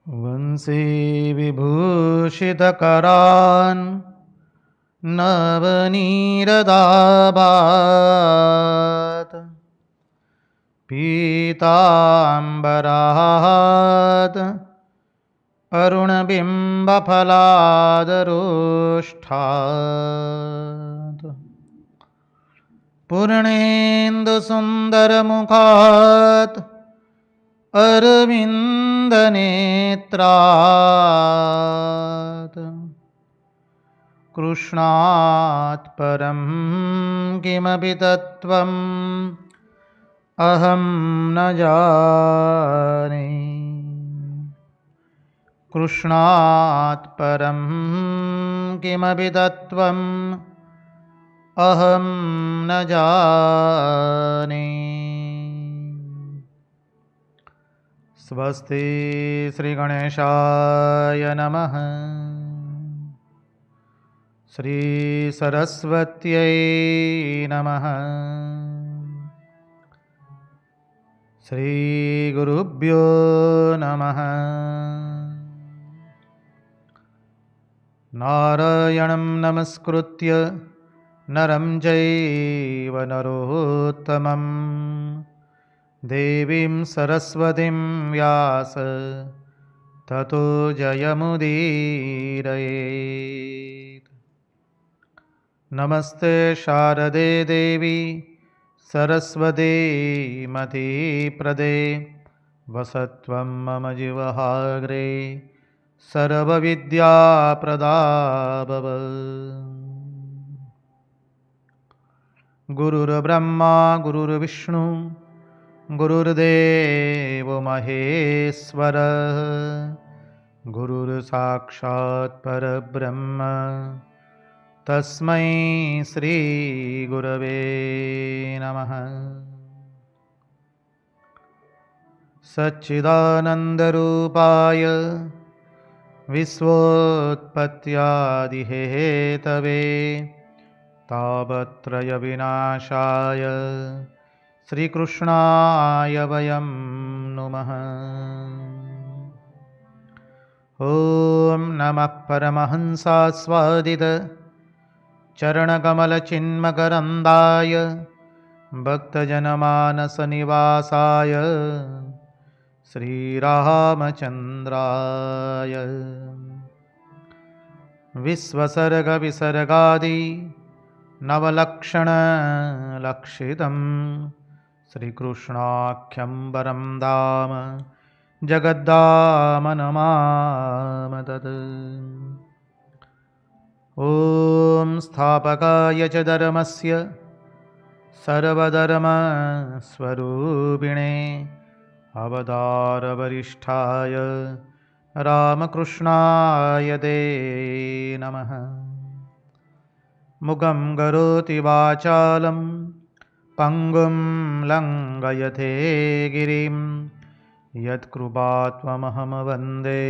वंशी विभूषितकरान् नवनीरदाभात् पीताम्बरात् अरुणबिम्बफलादरोष्ठात् पूर्णेन्दुसुन्दरमुखात् अरविन्दनेत्रात् कृष्णात् परं किमपि तत्त्वम् अहं न जाने। कृष्णात् परं किमपि तत्त्वम् अहं न जाने। स्वस्ति श्रीगणेशाय नमः। श्रीसरस्वत्यै नमः। श्रीगुरुभ्यो नमः। नारायणं नमस्कृत्य नरं चैव नरोत्तमं देवीं सरस्वतीं व्यास ततो जयमुदीरयेत्। नमस्ते शारदे देवी सरस्वती मतिप्रदे वसत्वं मम जिह्वाग्रे सर्वविद्याप्रदा भव। गुरुर्ब्रह्मा गुरुर्विष्णु गुरुर्देवो महेश्वर गुरुर्साक्षात् परब्रह्म तस्मै श्रीगुरवे नमः। सच्चिदानन्दरूपाय विश्वोत्पत्त्यादिहेतवे तापत्रयविनाशाय श्रीकृष्णाय वयं नुमः। ॐ नमः परमहंसास्वादित चरणकमलचिन्मकरन्दाय भक्तजनमानसनिवासाय श्रीरामचन्द्राय विश्वसर्गविसर्गादि नवलक्षणलक्षितं श्रीकृष्णाख्यं वरं धाम जगद्धाम नमामि तत्। ॐ स्थापकाय च धर्मस्य सर्वधर्मस्वरूपिणे अवतारवरिष्ठाय रामकृष्णाय ते नमः। मुखं करोति वाचालं पङ्गुं लङ्घयते गिरिं यत्कृपात्वमहं वन्दे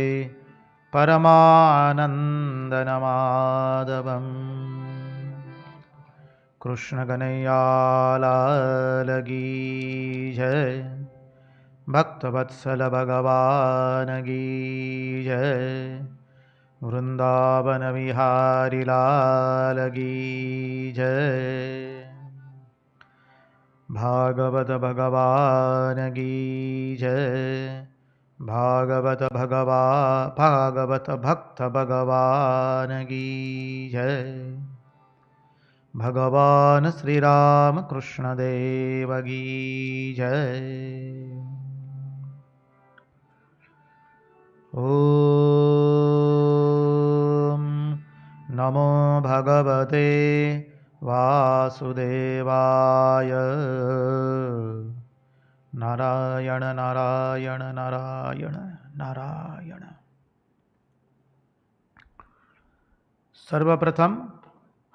परमानन्दमाधवम्। कृष्णकनैयालाल की जय, भक्तवत्सल भगवान की जय, वृंदावन विहारी लाल की जय, भागवत भगवान की जय, भागवत भक्त भगवान की जय। भगवान श्री राम कृष्ण देव की जय। ओम नमो भगवते वासुदेवाय। नारायण नारायण नारायण नारायण। सर्वप्रथम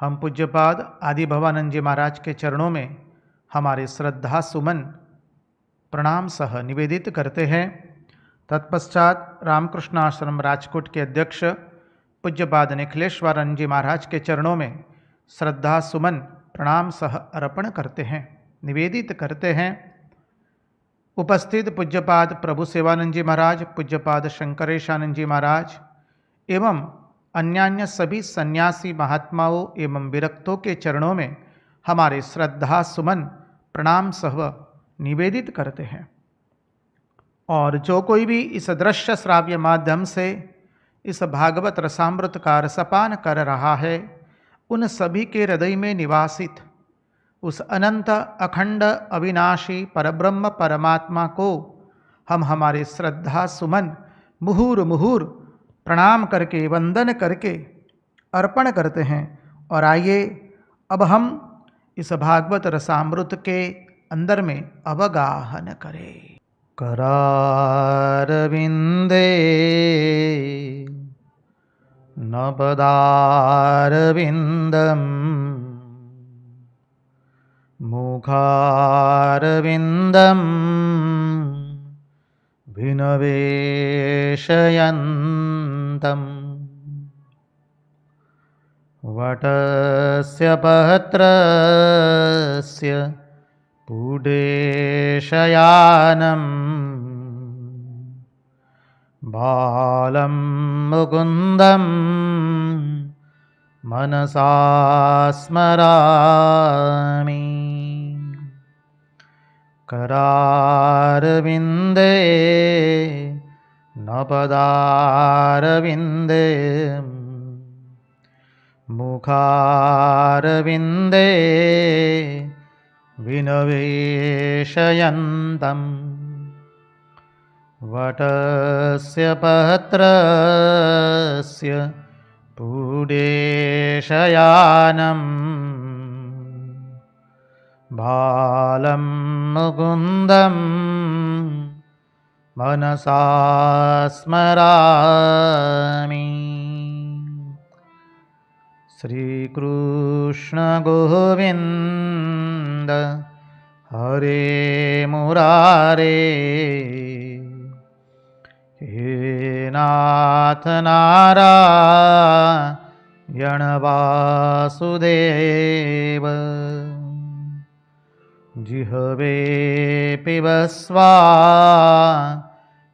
हम पूज्यपाद आदि भवानंद जी महाराज के चरणों में हमारे श्रद्धा सुमन प्रणाम सह निवेदित करते हैं। तत्पश्चात रामकृष्ण आश्रम राजकोट के अध्यक्ष पूज्यपाद निखिलेश्वरानंद जी महाराज के चरणों में श्रद्धा सुमन प्रणाम सह अर्पण करते हैं, निवेदित करते हैं। उपस्थित पूज्यपाद प्रभु सेवानंद जी महाराज, पूज्यपाद शंकरेशानंद जी महाराज एवं अन्यान्य सभी सन्यासी महात्माओं एवं विरक्तों के चरणों में हमारे श्रद्धा सुमन प्रणाम सह निवेदित करते हैं। और जो कोई भी इस दृश्य श्राव्य माध्यम से इस भागवत रसामृत का रसपान कर रहा है, उन सभी के हृदय में निवासित उस अनंत अखंड अविनाशी परब्रह्म परमात्मा को हम हमारे श्रद्धा सुमन मुहूर मुहूर प्रणाम करके वंदन करके अर्पण करते हैं। और आइए अब हम इस भागवत रसामृत के अंदर में अवगाहन करें। करारविंदे नपदारविंदम मुखारविंदम भिनवेशयन्तम् वटस्य पत्रस्य पुडेशयानं बालं मुकुन्दं मनसा स्मरामि। करारविंदे नपदारविंदे मुखारविंदे विनवेशयन्तम् वटस्य पत्रस्य पुडेशयानं बालं मुकुन्दं मनसा स्मरामि। श्रीकृष्ण गोविंद हरे मुरारे, हे नाथ नारायण वासुदेव, जिह्वे पिबस्वा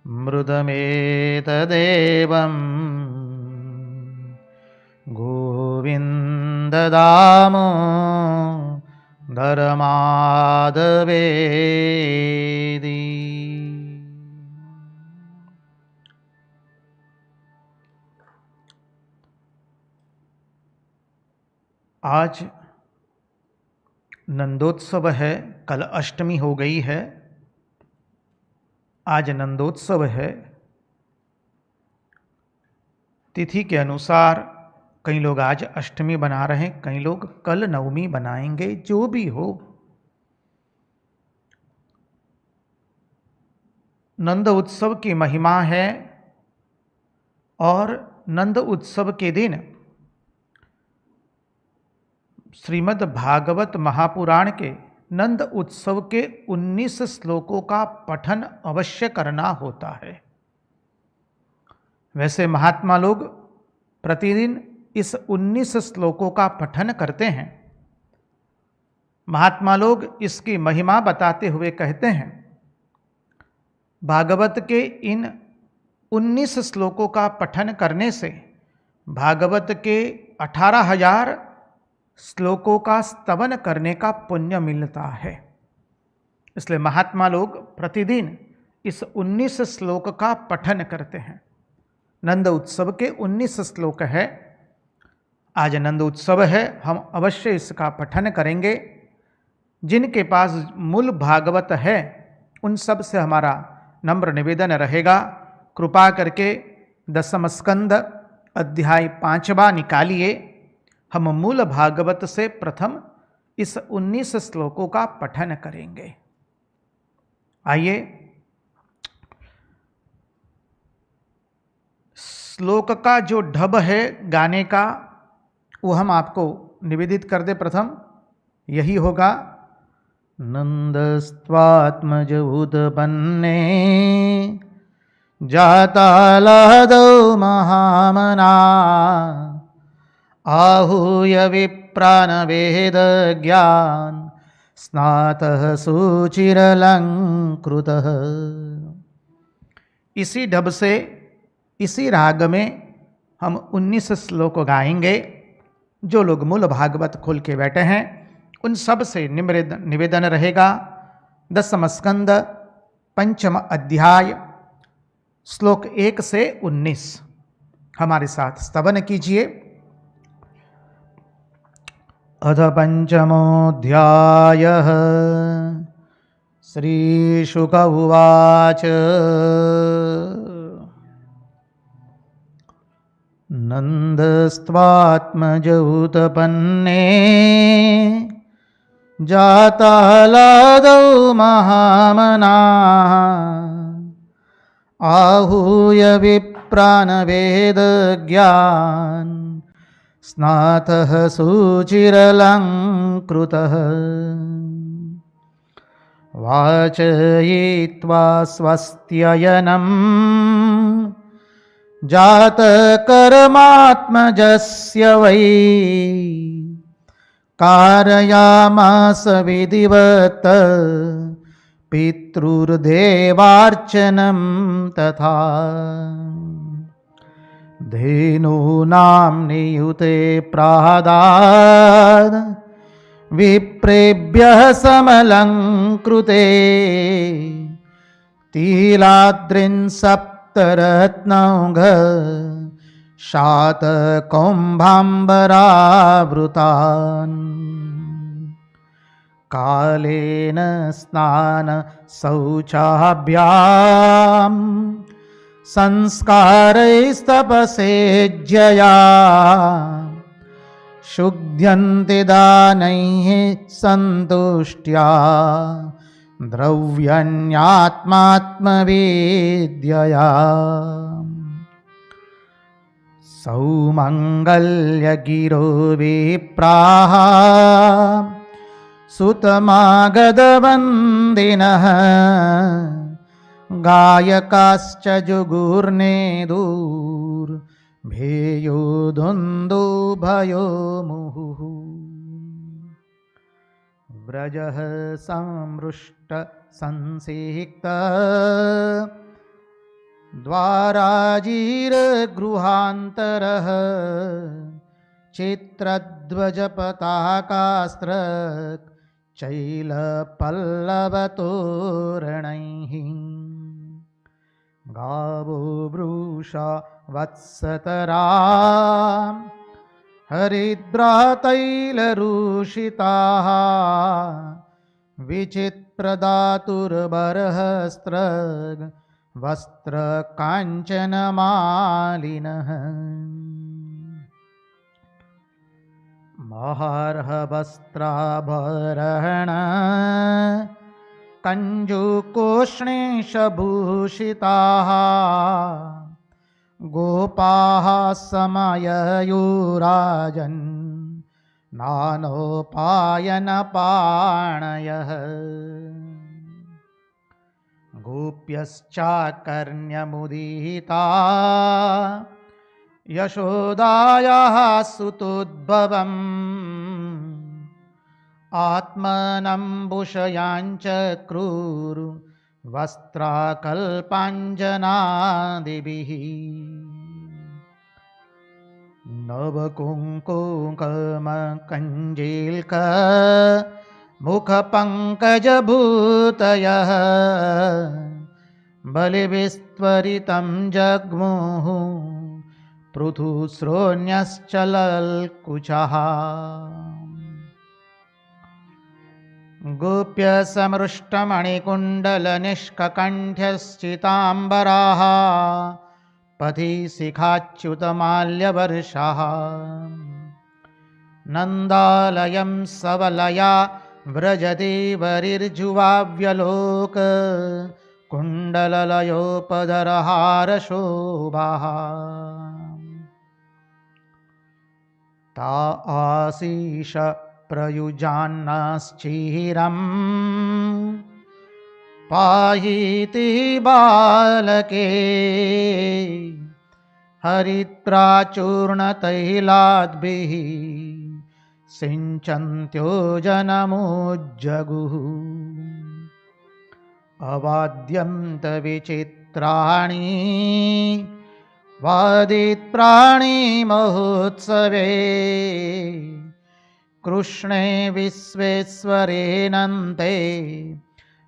मृदमेतदेवम् गोविंद दामोदर माधवेति। आज नंदोत्सव है, कल अष्टमी हो गई है, आज नंदोत्सव है। तिथि के अनुसार कई लोग आज अष्टमी बना रहे हैं, कई लोग कल नवमी बनाएंगे। जो भी हो, नंद उत्सव की महिमा है। और नंद उत्सव के दिन श्रीमद् भागवत महापुराण के नंद उत्सव के 19 श्लोकों का पठन अवश्य करना होता है। वैसे महात्मा लोग प्रतिदिन इस 19 श्लोकों का पठन करते हैं। महात्मा लोग इसकी महिमा बताते हुए कहते हैं, भागवत के इन 19 श्लोकों का पठन करने से भागवत के 18,000 श्लोकों का स्तवन करने का पुण्य मिलता है। इसलिए महात्मा लोग प्रतिदिन इस 19 श्लोक का पठन करते हैं। नंद उत्सव के 19 श्लोक है। आज नंद उत्सव है, हम अवश्य इसका पठन करेंगे। जिनके पास मूल भागवत है उन सब से हमारा नम्र निवेदन रहेगा, कृपा करके 10वें स्कंद अध्याय 5वां निकालिए। हम मूल भागवत से प्रथम इस 19 श्लोकों का पठन करेंगे। आइए, श्लोक का जो ढब है गाने का वो हम आपको निवेदित कर दे। प्रथम यही होगा, नंदस्त्वात्मज उदपन्ने जातालादौ महामना आहूय विप्रान वेद ज्ञान स्नातः सुचिरलंकृतः। इसी ढब से इसी राग में हम 19 श्लोक गाएंगे। जो लोग मूल भागवत खोल के बैठे हैं उन सब से निवेदन रहेगा 10वां स्कंद 5वां अध्याय श्लोक 1 से 19 हमारे साथ स्तवन कीजिए। अथ पंचमोऽध्यायः श्रीशुक उवाच नन्दस्त्वात्मजौतपन्ने जातालादौ महामनाः आहूय विप्रानवेदज्ञान् स्नातः सुचिरलंकृतः। वाचयित्वा स्वस्त्ययनम् जातकर्मात्मजस्य वै कारयामास विधिवत् पितृर्देवार्चनं तथा। धेनूनां नियुते प्रादाद् विप्रेभ्यः समलंकृते तिलाद्रिन् सप्तरत्नौघ शातकौम्भाम्बरावृतान्। कालेन स्नान शौचाभ्यां संस्कारैस्तपसेज्यया शुध्यन्ति दानैः सन्तुष्ट्या द्रव्याण्यात्मात्मविद्यया। सौमङ्गल्यगिरो विप्राः सुतमागधवन्दिनः गायकाश्च जुगुर्नेदुर्भेयो दुन्दुभयो मुहुः। व्रजः संमृष्ट संसिक्तः द्वाराजीरगृहान्तरः चित्रध्वजपताकास्त्रक् चैलपल्लवतोरणैः। गावो वृषा वत्सतरा हरिद्रातैलरूषिताः विचित्रदातुर्बर्हस्त्रग् वस्त्रकाञ्चनमालिनः। महार्हवस्त्राभरण कञ्जुकोष्णेशभूषिताः गोपाः समययुराजन् नानोपायनपाणयः। गोप्यश्चाकर्ण्यमुदिता यशोदायाः सुतोद्भवम् आत्मनम्बुषयाञ्चक्रुर् वस्त्राकल्पाञ्जनादिभिः। नवकुङ्कुमकञ्जील्क मुखपङ्कजभूतयः बलिविस्त्वरितं जग्मुः पृथुश्रोण्यश्चलल्कुचः। गोप्यसमृष्टमणिकुण्डलनिष्ककण्ठ्यश्चिताम्बराः पथि शिखाच्युतमाल्यवर्षाः। नन्दालयं सवलया व्रजदेवरिर्जुवाव्यलोक कुण्डललयोपधरहारशोभाः। ता आशीष प्रयुजान्नश्चिरम् पायीति बालके हरिद्राचूर्णतैलाद्भिः सिञ्चन्त्यो जनमुज्जगुः अवाद्यन्त विचित्राणि वादित्राणि महोत्सवे कृष्णे विश्वेश्वरे नन्ते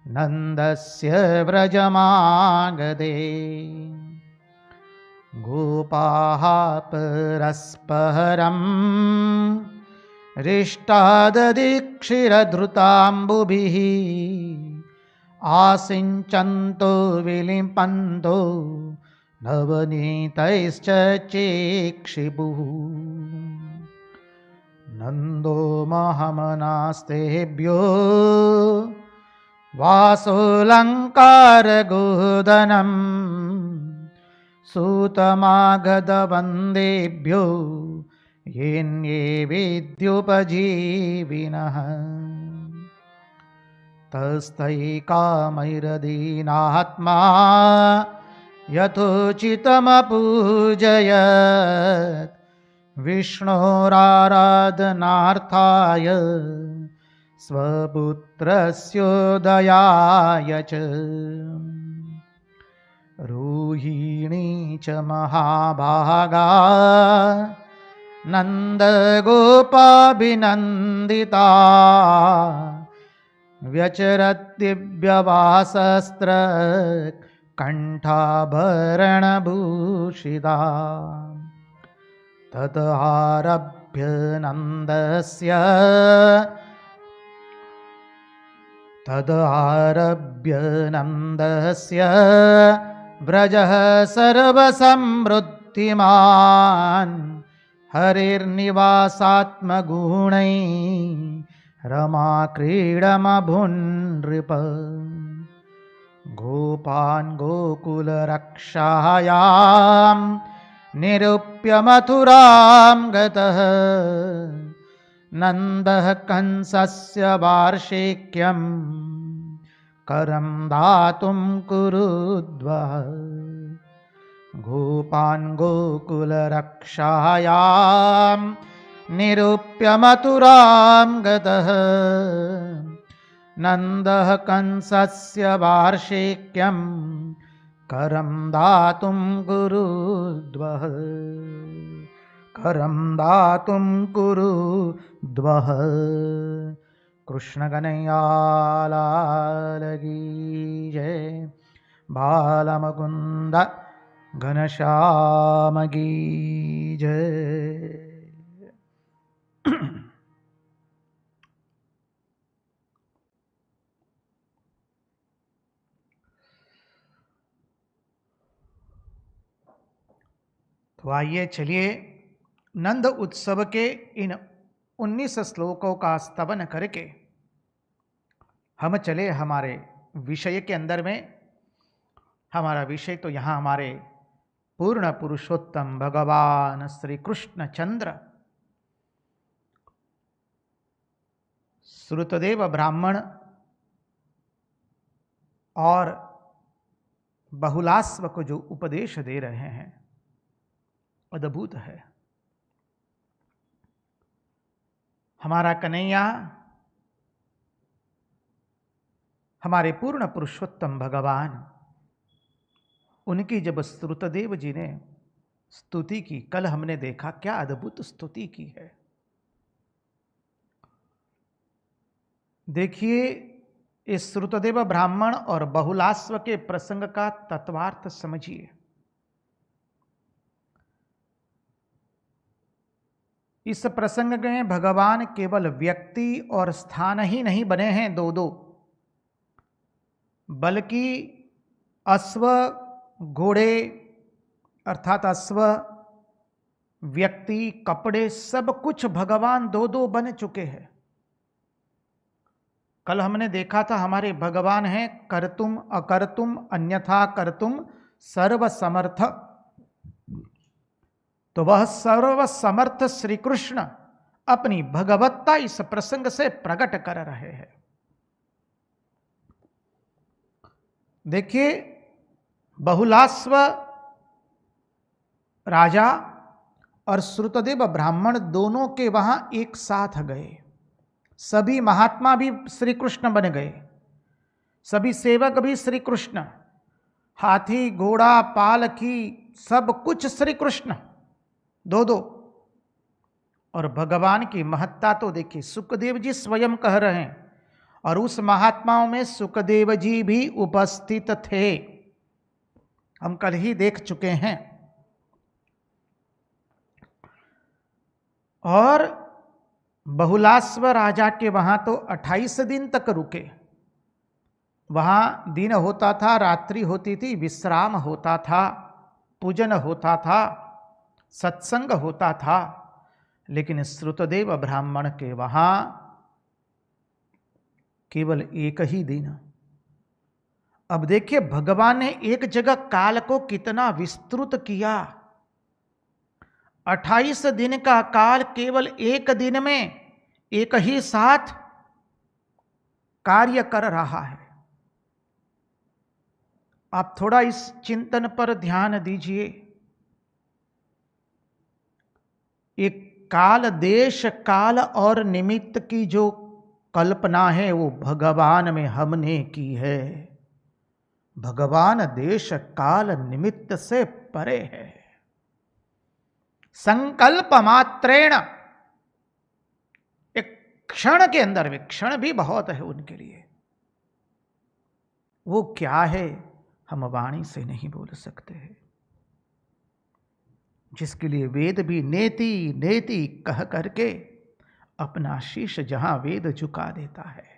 नन्दस्य व्रजमागधे गोपाः परस्परं रिष्टादधिक्षिरधृताम्बुभिः आसिञ्चन्तो विलिम्पन्तो नवनीतैश्च चेक्षिबुः नन्दो महमनास्तेभ्यो वासोऽलङ्कारगोदनं सूतमागधवन्देभ्यो येन्ये विद्युपजीविनः तस्थैकामैरदीनात्मा यथोचितमपूजयत् विष्णोराराधनार्थाय स्वपुत्रस्योदयाय च रोहिणी च महाभागा नन्दगोपाभिनन्दिता व्यचरद्दिव्यवासस्त्र कण्ठाभरणभूषिता तदारभ्य नन्दस्य व्रजः सर्वसमृद्धिमान् हरिर्निवासात्मगुणैः रमाक्रीडमभुन्नृप गोपान् गोकुलरक्षायां निरूप्य मथुरां गतः नन्दः कंसस्य वार्षिक्यं करं दातुं कुरुद्वः गोपान् गोकुलरक्षायां निरूप्य मथुरां गतः नन्दः कंसस्य वार्षिक्यं करं दातुं कुरुद्वः कृष्ण कन्हैयालाल की जय। बालमुकुंद घनश्याम की जय। तो आइए चलिए नंद उत्सव के इन 19 श्लोकों का स्तवन करके हम चले हमारे विषय के अंदर में। हमारा विषय तो यहाँ हमारे पूर्ण पुरुषोत्तम भगवान श्री कृष्ण चंद्र श्रुतदेव ब्राह्मण और बहुलास्व को जो उपदेश दे रहे हैं अद्भुत है। हमारा कन्हैया हमारे पूर्ण पुरुषोत्तम भगवान, उनकी जब श्रुतदेव जी ने स्तुति की, कल हमने देखा क्या अद्भुत स्तुति की है। देखिए इस श्रुतदेव ब्राह्मण और बहुलास्व के प्रसंग का तत्वार्थ समझिए। इस प्रसंग में भगवान केवल व्यक्ति और स्थान ही नहीं बने हैं दो दो, बल्कि अश्व, घोड़े अर्थात अश्व, व्यक्ति, कपड़े, सब कुछ भगवान दो दो बन चुके हैं। कल हमने देखा था हमारे भगवान हैं कर्तुम अकर्तुम अन्यथा कर्तुम सर्वसमर्थ। तो वह सर्वसमर्थ श्री कृष्ण अपनी भगवत्ता इस प्रसंग से प्रकट कर रहे हैं। देखिए बहुलास्व राजा और श्रुतदेव ब्राह्मण दोनों के वहां एक साथ गए। सभी महात्मा भी श्री कृष्ण बन गए, सभी सेवक भी श्री कृष्ण, हाथी घोड़ा पालकी सब कुछ श्री कृष्ण, दो दो। और भगवान की महत्ता तो देखिए, सुखदेव जी स्वयं कह रहे हैं, और उस महात्माओं में सुखदेव जी भी उपस्थित थे, हम कल ही देख चुके हैं। और बहुलास्व राजा के वहां तो 28 दिन तक रुके। वहां दिन होता था, रात्रि होती थी, विश्राम होता था, पूजन होता था, सत्संग होता था। लेकिन श्रुतदेव ब्राह्मण के वहां केवल एक ही दिन। अब देखिए भगवान ने एक जगह काल को कितना विस्तृत किया। 28 दिन का काल केवल एक दिन में एक ही साथ कार्य कर रहा है। आप थोड़ा इस चिंतन पर ध्यान दीजिए। एक काल, देश, काल और निमित्त की जो कल्पना है वो भगवान में हमने की है। भगवान देश काल निमित्त से परे है। संकल्प मात्रेण, एक क्षण के अंदर में, क्षण भी बहुत है उनके लिए, वो क्या है हम वाणी से नहीं बोल सकते हैं। जिसके लिए वेद भी नेति नेति कह करके अपना शीश जहां वेद झुका देता है,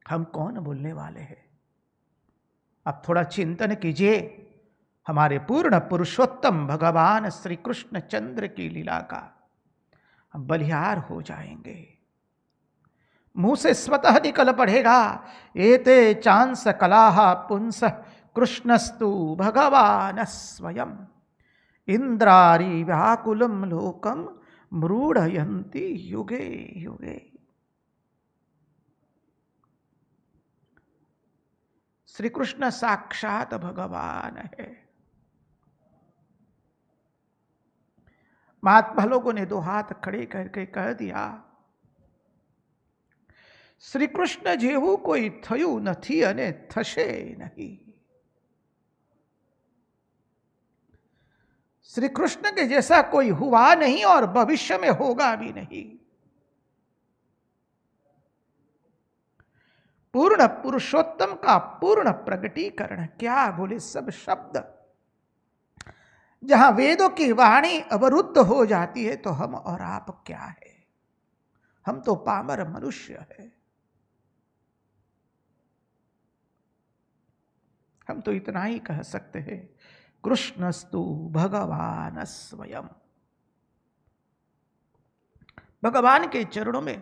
हम कौन बोलने वाले हैं। अब थोड़ा चिंतन कीजिए, हमारे पूर्ण पुरुषोत्तम भगवान श्री कृष्ण चंद्र की लीला का हम बलिहार हो जाएंगे। मुंह से स्वतः निकल पड़ेगा, एते चांस कलाह पुंस कृष्णस्तु भगवान स्वयं इंद्रारी व्याकुलम लोकम मृडयन्ति युगे युगे। श्री कृष्ण साक्षात भगवान है। महात्मा लोगों ने दो हाथ खड़े करके कह दिया, श्री कृष्ण जेवू कोई थयू नहीं अने थशे नहीं। श्री कृष्ण के जैसा कोई हुआ नहीं और भविष्य में होगा भी नहीं। पूर्ण पुरुषोत्तम का पूर्ण प्रगटीकरण, क्या बोले सब शब्द। जहां वेदों की वाणी अवरुद्ध हो जाती है तो हम और आप क्या है, हम तो पामर मनुष्य है। हम तो इतना ही कह सकते हैं, कृष्णस्तु भगवान स्वयं। भगवान के चरणों में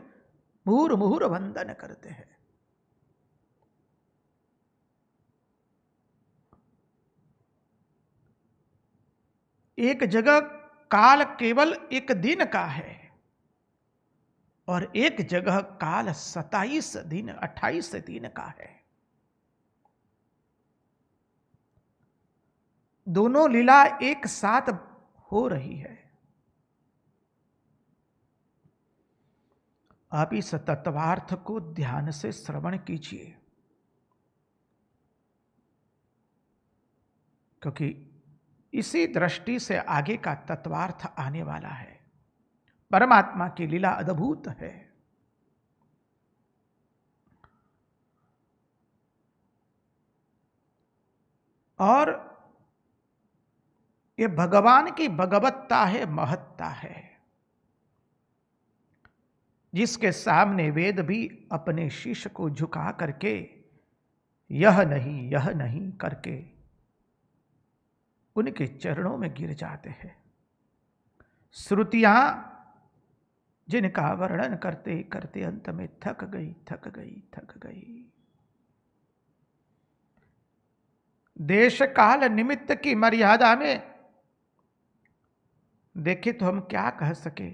मुहुर मुहुर वंदन करते हैं। एक जगह काल केवल एक दिन का है और एक जगह काल 27 दिन 28 दिन का है। दोनों लीला एक साथ हो रही है। आप इस तत्वार्थ को ध्यान से श्रवण कीजिए, क्योंकि इसी दृष्टि से आगे का तत्वार्थ आने वाला है। परमात्मा की लीला अद्भुत है। और ये भगवान की भगवत्ता है, महत्ता है, जिसके सामने वेद भी अपने शीश को झुका करके यह नहीं करके उनके चरणों में गिर जाते हैं। श्रुतियां जिनका वर्णन करते करते अंत में थक गई। देश काल निमित्त की मर्यादा में देखे तो हम क्या कह सके,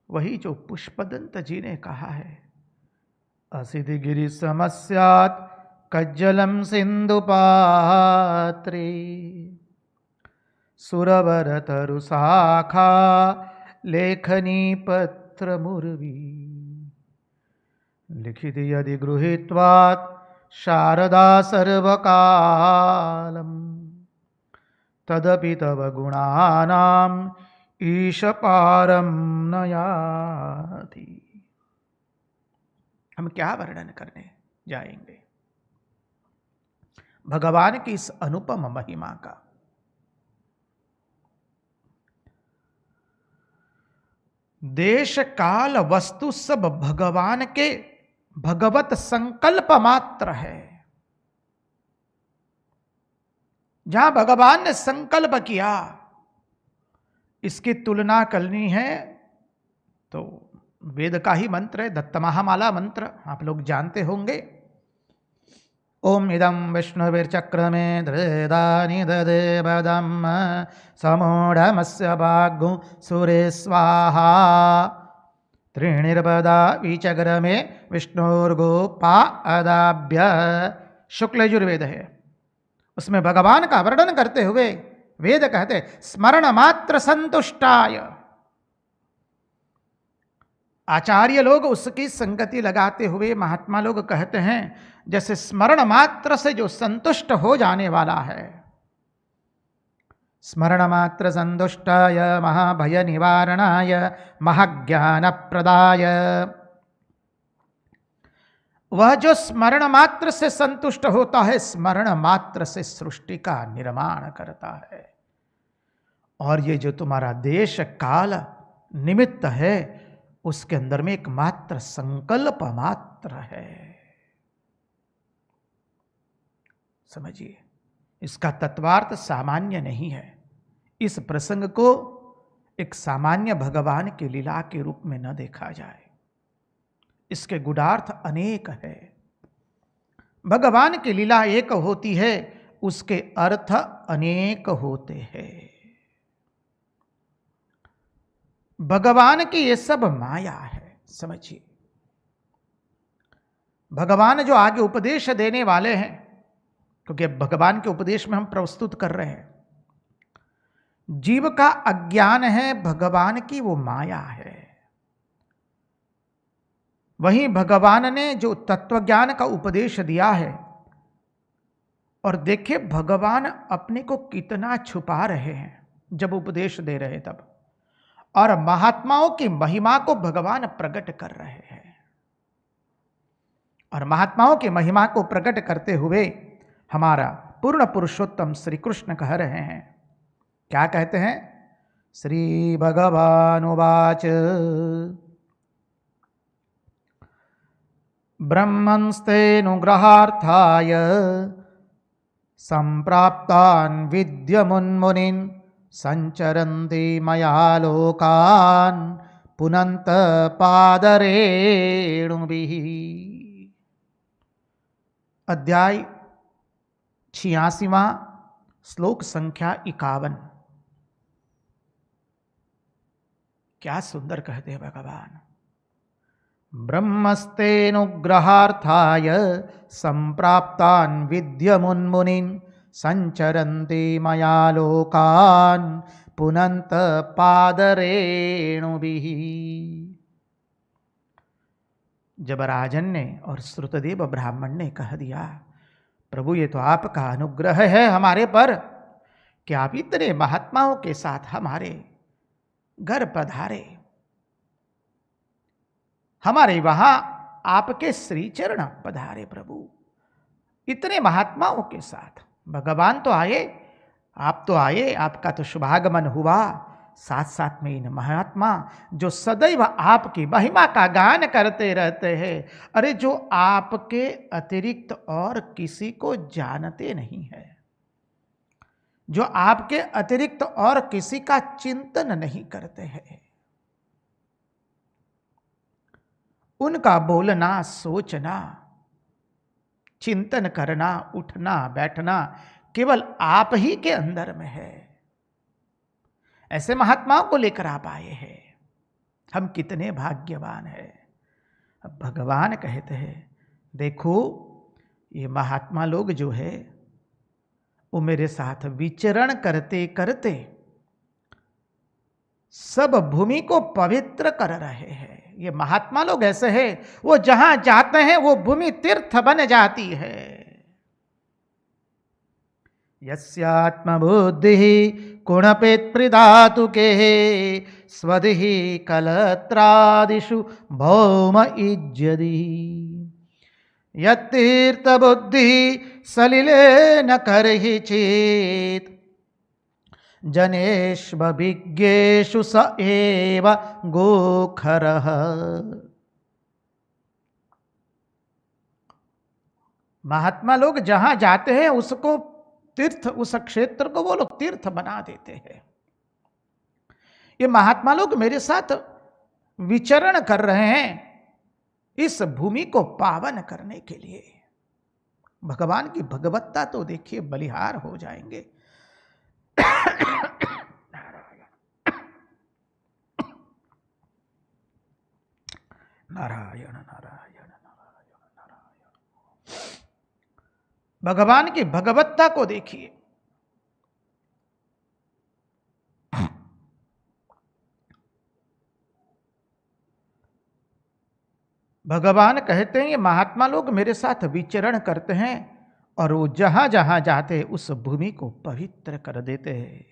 वही जो पुष्पदंत जी ने कहा है, असिधि गिरि समस्यात् कज्जलम सिंधु पात्रे सुरवर तरु शाखा लेखनी पत्र मुर्वी लिखित यदि गृहीत्वात् शारदा सर्वकालम तदपि तव गुणानाम ईश पारम न याति। हम क्या वर्णन करने जाएंगे भगवान की इस अनुपम महिमा का। देश काल वस्तु सब भगवान के भगवत संकल्प मात्र है। जहां भगवान ने संकल्प किया, इसकी तुलना करनी है तो वेद का ही मंत्र है, दत्त महामाला मंत्र, आप लोग जानते होंगे। ओम इदं विष्णुर्चक्रमे धृदानि ददे बदम समूढ़मस्य भागु सुरे स्वाहा त्रिणिर्बदा विचक्रमे विष्णुर्गोपा अदाभ्य। शुक्ल यजुर्वेद है, उसमें भगवान का वर्णन करते हुए वेद कहते स्मरण मात्र संतुष्टाय। आचार्य लोग उसकी संगति लगाते हुए महात्मा लोग कहते हैं जैसे स्मरण मात्र से जो संतुष्ट हो जाने वाला है। स्मरण मात्र संतुष्टाय महाभय निवारणाय महाज्ञान प्रदाय। वह जो स्मरण मात्र से संतुष्ट होता है, स्मरण मात्र से सृष्टि का निर्माण करता है। और ये जो तुम्हारा देश काल निमित्त है, उसके अंदर में एक मात्र संकल्प मात्र है। समझिए, इसका तत्वार्थ सामान्य नहीं है। इस प्रसंग को एक सामान्य भगवान की लीला के रूप में न देखा जाए, इसके गुणार्थ अनेक है। भगवान की लीला एक होती है, उसके अर्थ अनेक होते हैं। भगवान की ये सब माया है, समझिए। भगवान जो आगे उपदेश देने वाले हैं, क्योंकि भगवान के उपदेश में हम प्रस्तुत कर रहे हैं, जीव का अज्ञान है, भगवान की वो माया है। वहीं भगवान ने जो तत्वज्ञान का उपदेश दिया है, और देखिए भगवान अपने को कितना छुपा रहे हैं जब उपदेश दे रहे तब, और महात्माओं की महिमा को भगवान प्रकट कर रहे हैं। और महात्माओं की महिमा को प्रकट करते हुए हमारा पूर्ण पुरुषोत्तम श्री कृष्ण कह रहे हैं। क्या कहते हैं? श्री भगवानुवाच ब्रह्मंस्तेनुग्रहार्थाय संप्राप्तान् विद्यमुन्मुनिन् संचरन्ति मया लोकान् पुनन्त पादरेणुभिः। अध्याय 86वां, श्लोक संख्या 51। क्या सुंदर कहते हैं भगवान। ब्रह्मस्तेनुग्रहार्थाय संप्राप्तान् विद्यमुन्मुनिन् संचरन्ति मया लोकान् पुनन्त पादरेणुभिः। जब राजन ने और श्रुतदेव ब्राह्मण ने कह दिया, प्रभु ये तो आपका अनुग्रह है हमारे पर कि आप इतने महात्माओं के साथ हमारे घर पधारे, हमारे वहां आपके श्री चरण पधारे प्रभु, इतने महात्माओं के साथ भगवान तो आए, आप तो आए, आपका तो शुभागमन हुआ। साथ साथ में इन महात्मा जो सदैव आपकी महिमा का गान करते रहते हैं, अरे जो आपके अतिरिक्त और किसी को जानते नहीं है, जो आपके अतिरिक्त और किसी का चिंतन नहीं करते हैं, उनका बोलना, सोचना, चिंतन करना, उठना बैठना केवल आप ही के अंदर में है। ऐसे महात्माओं को लेकर आप आए हैं, हम कितने भाग्यवान हैं। अब भगवान कहते हैं देखो ये महात्मा लोग जो है वो मेरे साथ विचरण करते करते सब भूमि को पवित्र कर रहे हैं। ये महात्मा लोग ऐसे हैं, वो जहां जाते हैं वो भूमि तीर्थ बन जाती है। यस्यात्म बुद्धि कुणपेत प्रधातुके स्वदिहि कलत्रादिषु भौम इज्जति यत्तीर्थ बुद्धि सलिले न करहि चेत जनेष्वभिज्ञेषु स एव गोखरः। महात्मा लोग जहां जाते हैं उसको तीर्थ, उस क्षेत्र को वो लोग तीर्थ बना देते हैं। ये महात्मा लोग मेरे साथ विचरण कर रहे हैं इस भूमि को पावन करने के लिए। भगवान की भगवत्ता तो देखिए, बलिहार हो जाएंगे। नारायण नारायण नारायण नारायण। भगवान की भगवत्ता को देखिए। भगवान कहते हैं ये महात्मा लोग मेरे साथ विचरण करते हैं और वो जहां जहां जाते उस भूमि को पवित्र कर देते हैं।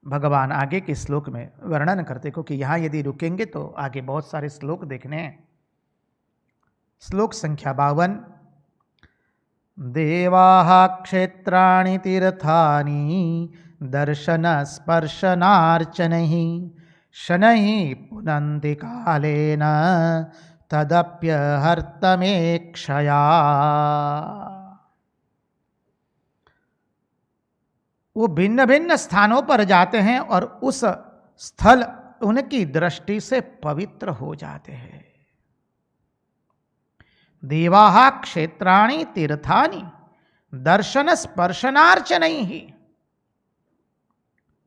भगवान आगे के श्लोक में वर्णन करते, क्योंकि यहां यदि रुकेंगे तो आगे बहुत सारे श्लोक देखने हैं। श्लोक संख्या 52। देवाः क्षेत्राणि तीर्थानि दर्शन स्पर्शनार्चनैः शनैः पुनन्ति कालेन तदप्यहर्तमेक्षया। वो भिन्न भिन्न स्थानों पर जाते हैं और उस स्थल उनकी दृष्टि से पवित्र हो जाते हैं। देवाः क्षेत्राणि तीर्थानि दर्शन स्पर्शनार्चनैः।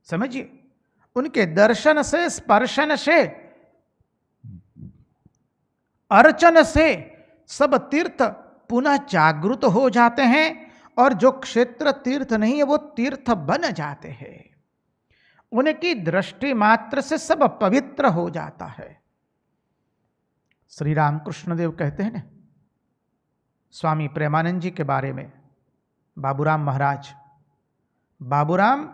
समझिए, उनके दर्शन से, स्पर्शन से, अर्चन से सब तीर्थ पुनः जागृत हो जाते हैं और जो क्षेत्र तीर्थ नहीं है वो तीर्थ बन जाते हैं। उनकी दृष्टि मात्र से सब पवित्र हो जाता है। श्री रामकृष्ण देव कहते हैं ना स्वामी प्रेमानंद जी के बारे में, बाबूराम महाराज, बाबूराम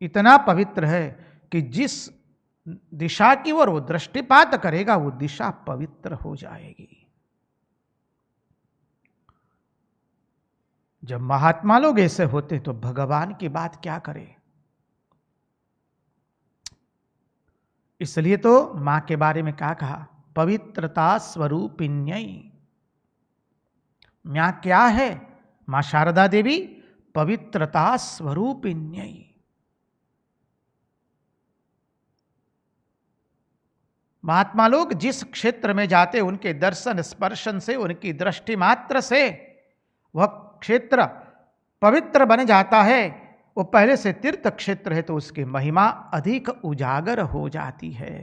इतना पवित्र है कि जिस दिशा की ओर वो दृष्टिपात करेगा वो दिशा पवित्र हो जाएगी। जब महात्मा लोग ऐसे होते तो भगवान की बात क्या करें। इसलिए तो मां के बारे में क्या कहा, पवित्रता स्वरूपिण्यै। मां क्या है, मां शारदा देवी पवित्रता स्वरूपिण्यै। महात्मा लोग जिस क्षेत्र में जाते उनके दर्शन स्पर्शन से, उनकी दृष्टि मात्र से वह क्षेत्र पवित्र बन जाता है। वो पहले से तीर्थ क्षेत्र है तो उसकी महिमा अधिक उजागर हो जाती है।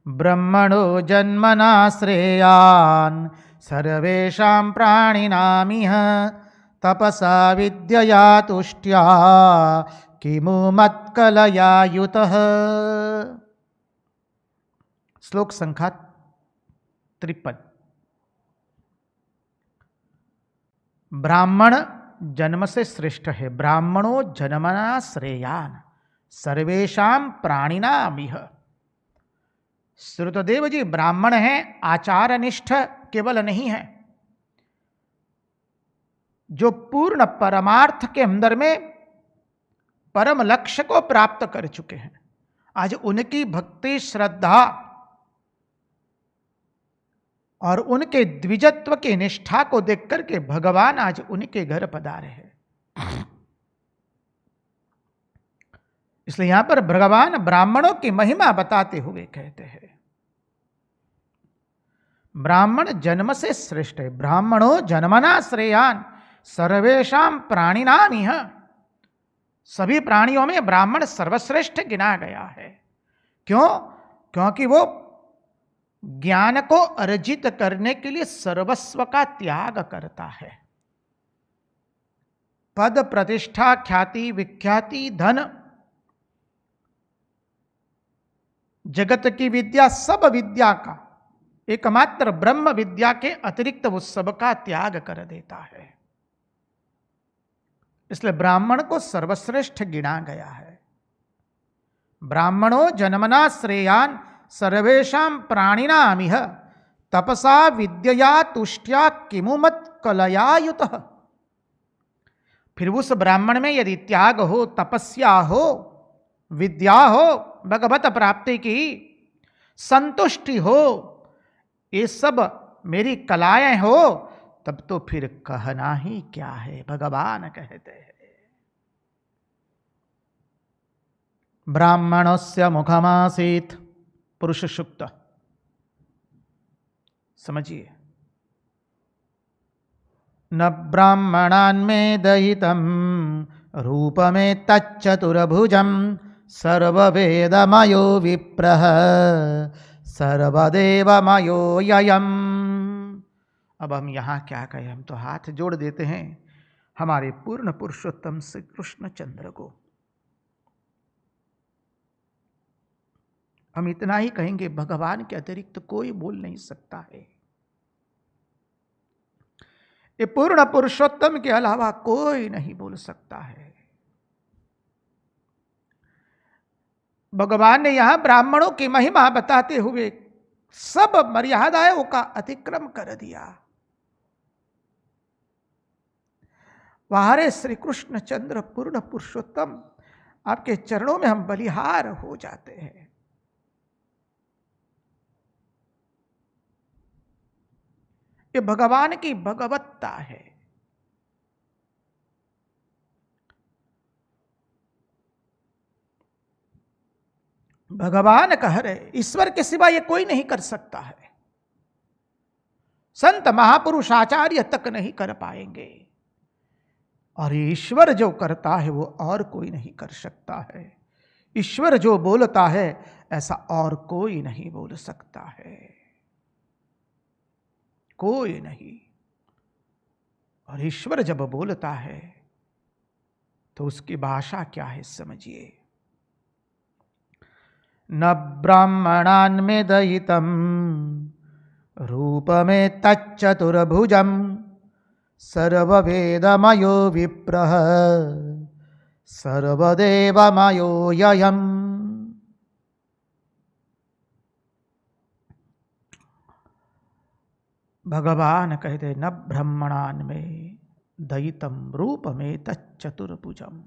ब्रह्मणो जन्मना श्रेयान् सर्वेषां प्राणिनामिह तपसा विद्यया तुष्ट्या किमु मत्कलया युतः। श्लोक संख्या 53। ब्राह्मण जन्म से श्रेष्ठ है। ब्राह्मणों जन्मना श्रेयान सर्वेषां प्राणिनामिह। श्रुतदेव जी ब्राह्मण हैं, आचार निष्ठ केवल नहीं है, जो पूर्ण परमार्थ के अंदर में परम लक्ष्य को प्राप्त कर चुके हैं। आज उनकी भक्ति, श्रद्धा और उनके द्विजत्व की निष्ठा को देख करके भगवान आज उनके घर पधारे हैं। इसलिए यहां पर भगवान ब्राह्मणों की महिमा बताते हुए कहते हैं, ब्राह्मण जन्म से श्रेष्ठ है। ब्राह्मणों जन्मना श्रेयान सर्वेषां प्राणिनाम इह। सभी प्राणियों में ब्राह्मण सर्वश्रेष्ठ गिना गया है। क्यों? क्योंकि वो ज्ञान को अर्जित करने के लिए सर्वस्व का त्याग करता है। पद, प्रतिष्ठा, ख्याति, विख्याति, धन, जगत की विद्या, सब विद्या का एकमात्र ब्रह्म विद्या के अतिरिक्त वो सब का त्याग कर देता है। इसलिए ब्राह्मण को सर्वश्रेष्ठ गिना गया है। ब्राह्मणो जन्मना श्रेयान सर्वेषां प्राणिनामिह तपसा विद्यया तुष्ट्या किमुमत कलयायुतः। फिर उस ब्राह्मण में यदि त्याग हो, तपस्या हो, विद्या हो, भगवत प्राप्ति की संतुष्टि हो, ये सब मेरी कलाएं हो, तब तो फिर कहना ही क्या है। भगवान कहते हैं ब्राह्मणस्य मुखमासीत, पुरुष सूक्त। समझिए, न ब्राह्मणान्में दयितं रूपमें तच्चतुर्भुजं सर्ववेदमयो विप्रः सर्वदेवमयो ययम्। अब हम यहाँ क्या कहें, हम तो हाथ जोड़ देते हैं हमारे पूर्ण पुरुषोत्तम श्री कृष्ण चंद्र को। हम इतना ही कहेंगे, भगवान के अतिरिक्त कोई बोल नहीं सकता है। ये पूर्ण पुरुषोत्तम के अलावा कोई नहीं बोल सकता है। भगवान ने यहां ब्राह्मणों की महिमा बताते हुए सब मर्यादाओं का अतिक्रम कर दिया। वाहरे श्री कृष्ण चंद्र पूर्ण पुरुषोत्तम, आपके चरणों में हम बलिहार हो जाते हैं। ये भगवान की भगवत्ता है। भगवान कह रहे, ईश्वर के सिवा ये कोई नहीं कर सकता है। संत महापुरुष आचार्य तक नहीं कर पाएंगे, और ईश्वर जो करता है वो और कोई नहीं कर सकता है। ईश्वर जो बोलता है ऐसा और कोई नहीं बोल सकता है, कोई नहीं। और ईश्वर जब बोलता है तो उसकी भाषा क्या है, समझिए। न ब्राह्मणान्में दयितं रूपमें तच्चतुर्भुजं सर्ववेदमयो विप्रः सर्वदेवमयो ययम्। भगवान कहते, न ब्रह्मणान में दयितम रूप में तच्चतुर्भुजम।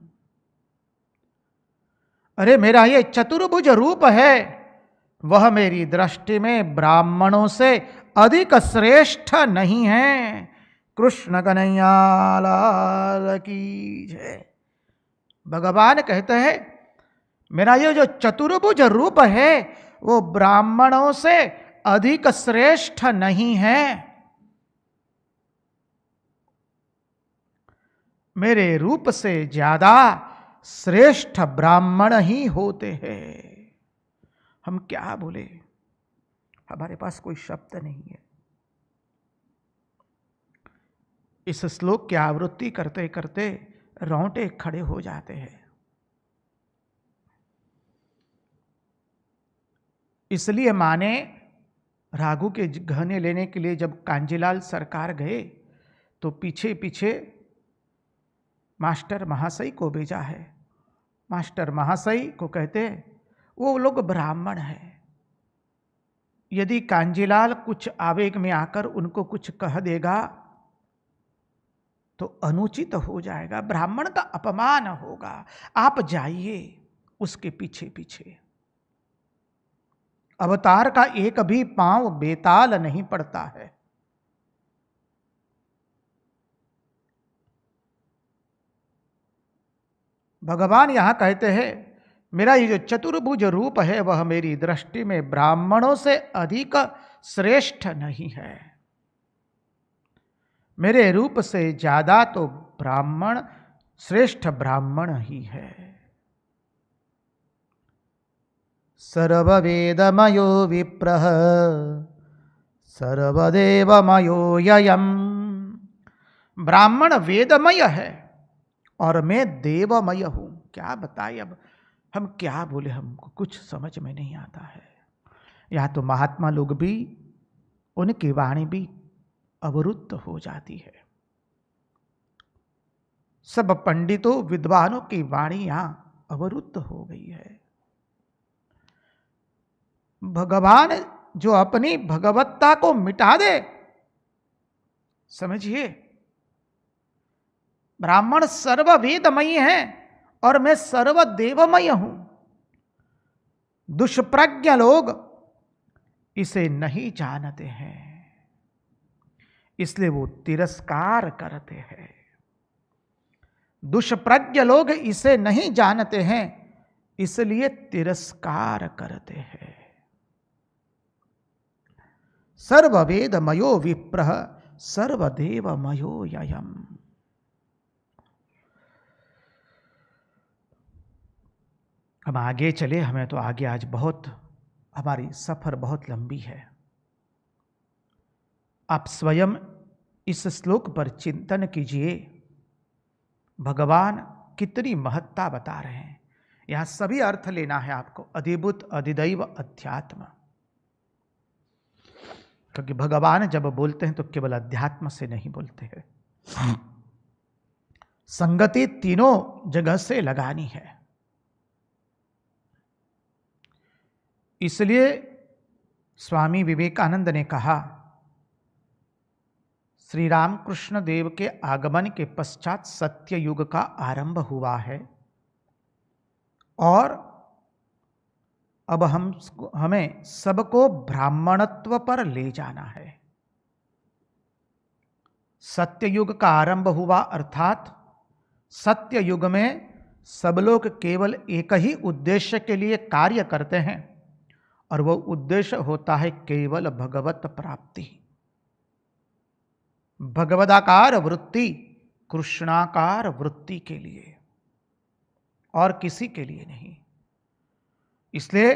अरे मेरा ये चतुर्भुज रूप है, वह मेरी दृष्टि में ब्राह्मणों से अधिक श्रेष्ठ नहीं है। कृष्ण कन्हैया लाल की जय। भगवान कहते हैं मेरा ये जो चतुर्भुज रूप है वो ब्राह्मणों से अधिक श्रेष्ठ नहीं है। मेरे रूप से ज्यादा श्रेष्ठ ब्राह्मण ही होते हैं। हम क्या बोले, हमारे पास कोई शब्द नहीं है। इस श्लोक की आवृत्ति करते करते रोंगटे खड़े हो जाते हैं। इसलिए माने राघु के गहने लेने के लिए जब कांजीलाल सरकार गए तो पीछे पीछे मास्टर महाशय को भेजा है। मास्टर महाशय को कहते वो लोग ब्राह्मण हैं, यदि कांजीलाल कुछ आवेग में आकर उनको कुछ कह देगा तो अनुचित हो जाएगा, ब्राह्मण का अपमान होगा, आप जाइए उसके पीछे पीछे। अवतार का एक भी पांव बेताल नहीं पड़ता है। भगवान यहां कहते हैं मेरा ये जो चतुर्भुज रूप है वह मेरी दृष्टि में ब्राह्मणों से अधिक श्रेष्ठ नहीं है। मेरे रूप से ज्यादा तो ब्राह्मण श्रेष्ठ ब्राह्मण ही है। सर्ववेदमयो विप्रः सर्वदेवमयो ययम्। ब्राह्मण वेदमय है और मैं देवमय हूं। क्या बताए, अब हम क्या बोले, हमको कुछ समझ में नहीं आता है। या तो महात्मा लोग भी, उनकी वाणी भी अवरुद्ध हो जाती है। सब पंडितों विद्वानों की वाणी यहां अवरुद्ध हो गई है। भगवान जो अपनी भगवत्ता को मिटा दे, समझिए, ब्राह्मण सर्ववेदमयी है और मैं सर्वदेवमय हूं। दुष्प्रज्ञ लोग इसे नहीं जानते हैं, इसलिए वो तिरस्कार करते हैं। दुष्प्रज्ञ लोग इसे नहीं जानते हैं, इसलिए तिरस्कार करते हैं। सर्ववेदमयो विप्रः सर्वदेवमयो ययम्। हम आगे चले, हमें तो आगे आज बहुत, हमारी सफर बहुत लंबी है। आप स्वयं इस श्लोक पर चिंतन कीजिए, भगवान कितनी महत्ता बता रहे हैं। यहां सभी अर्थ लेना है आपको, अधिभूत, अधिदैव, अध्यात्म। क्योंकि भगवान जब बोलते हैं तो केवल अध्यात्म से नहीं बोलते हैं, संगति तीनों जगह से लगानी है। इसलिए स्वामी विवेकानंद ने कहा, श्री रामकृष्ण देव के आगमन के पश्चात सत्य युग का आरंभ हुआ है और अब हमें सबको ब्राह्मणत्व पर ले जाना है। सत्य युग का आरंभ हुआ अर्थात सत्य युग में सब लोग केवल एक ही उद्देश्य के लिए कार्य करते हैं और वो उद्देश्य होता है केवल भगवत प्राप्ति। भगवदाकार वृत्ति, कृष्णाकार वृत्ति के लिए और किसी के लिए नहीं। इसलिए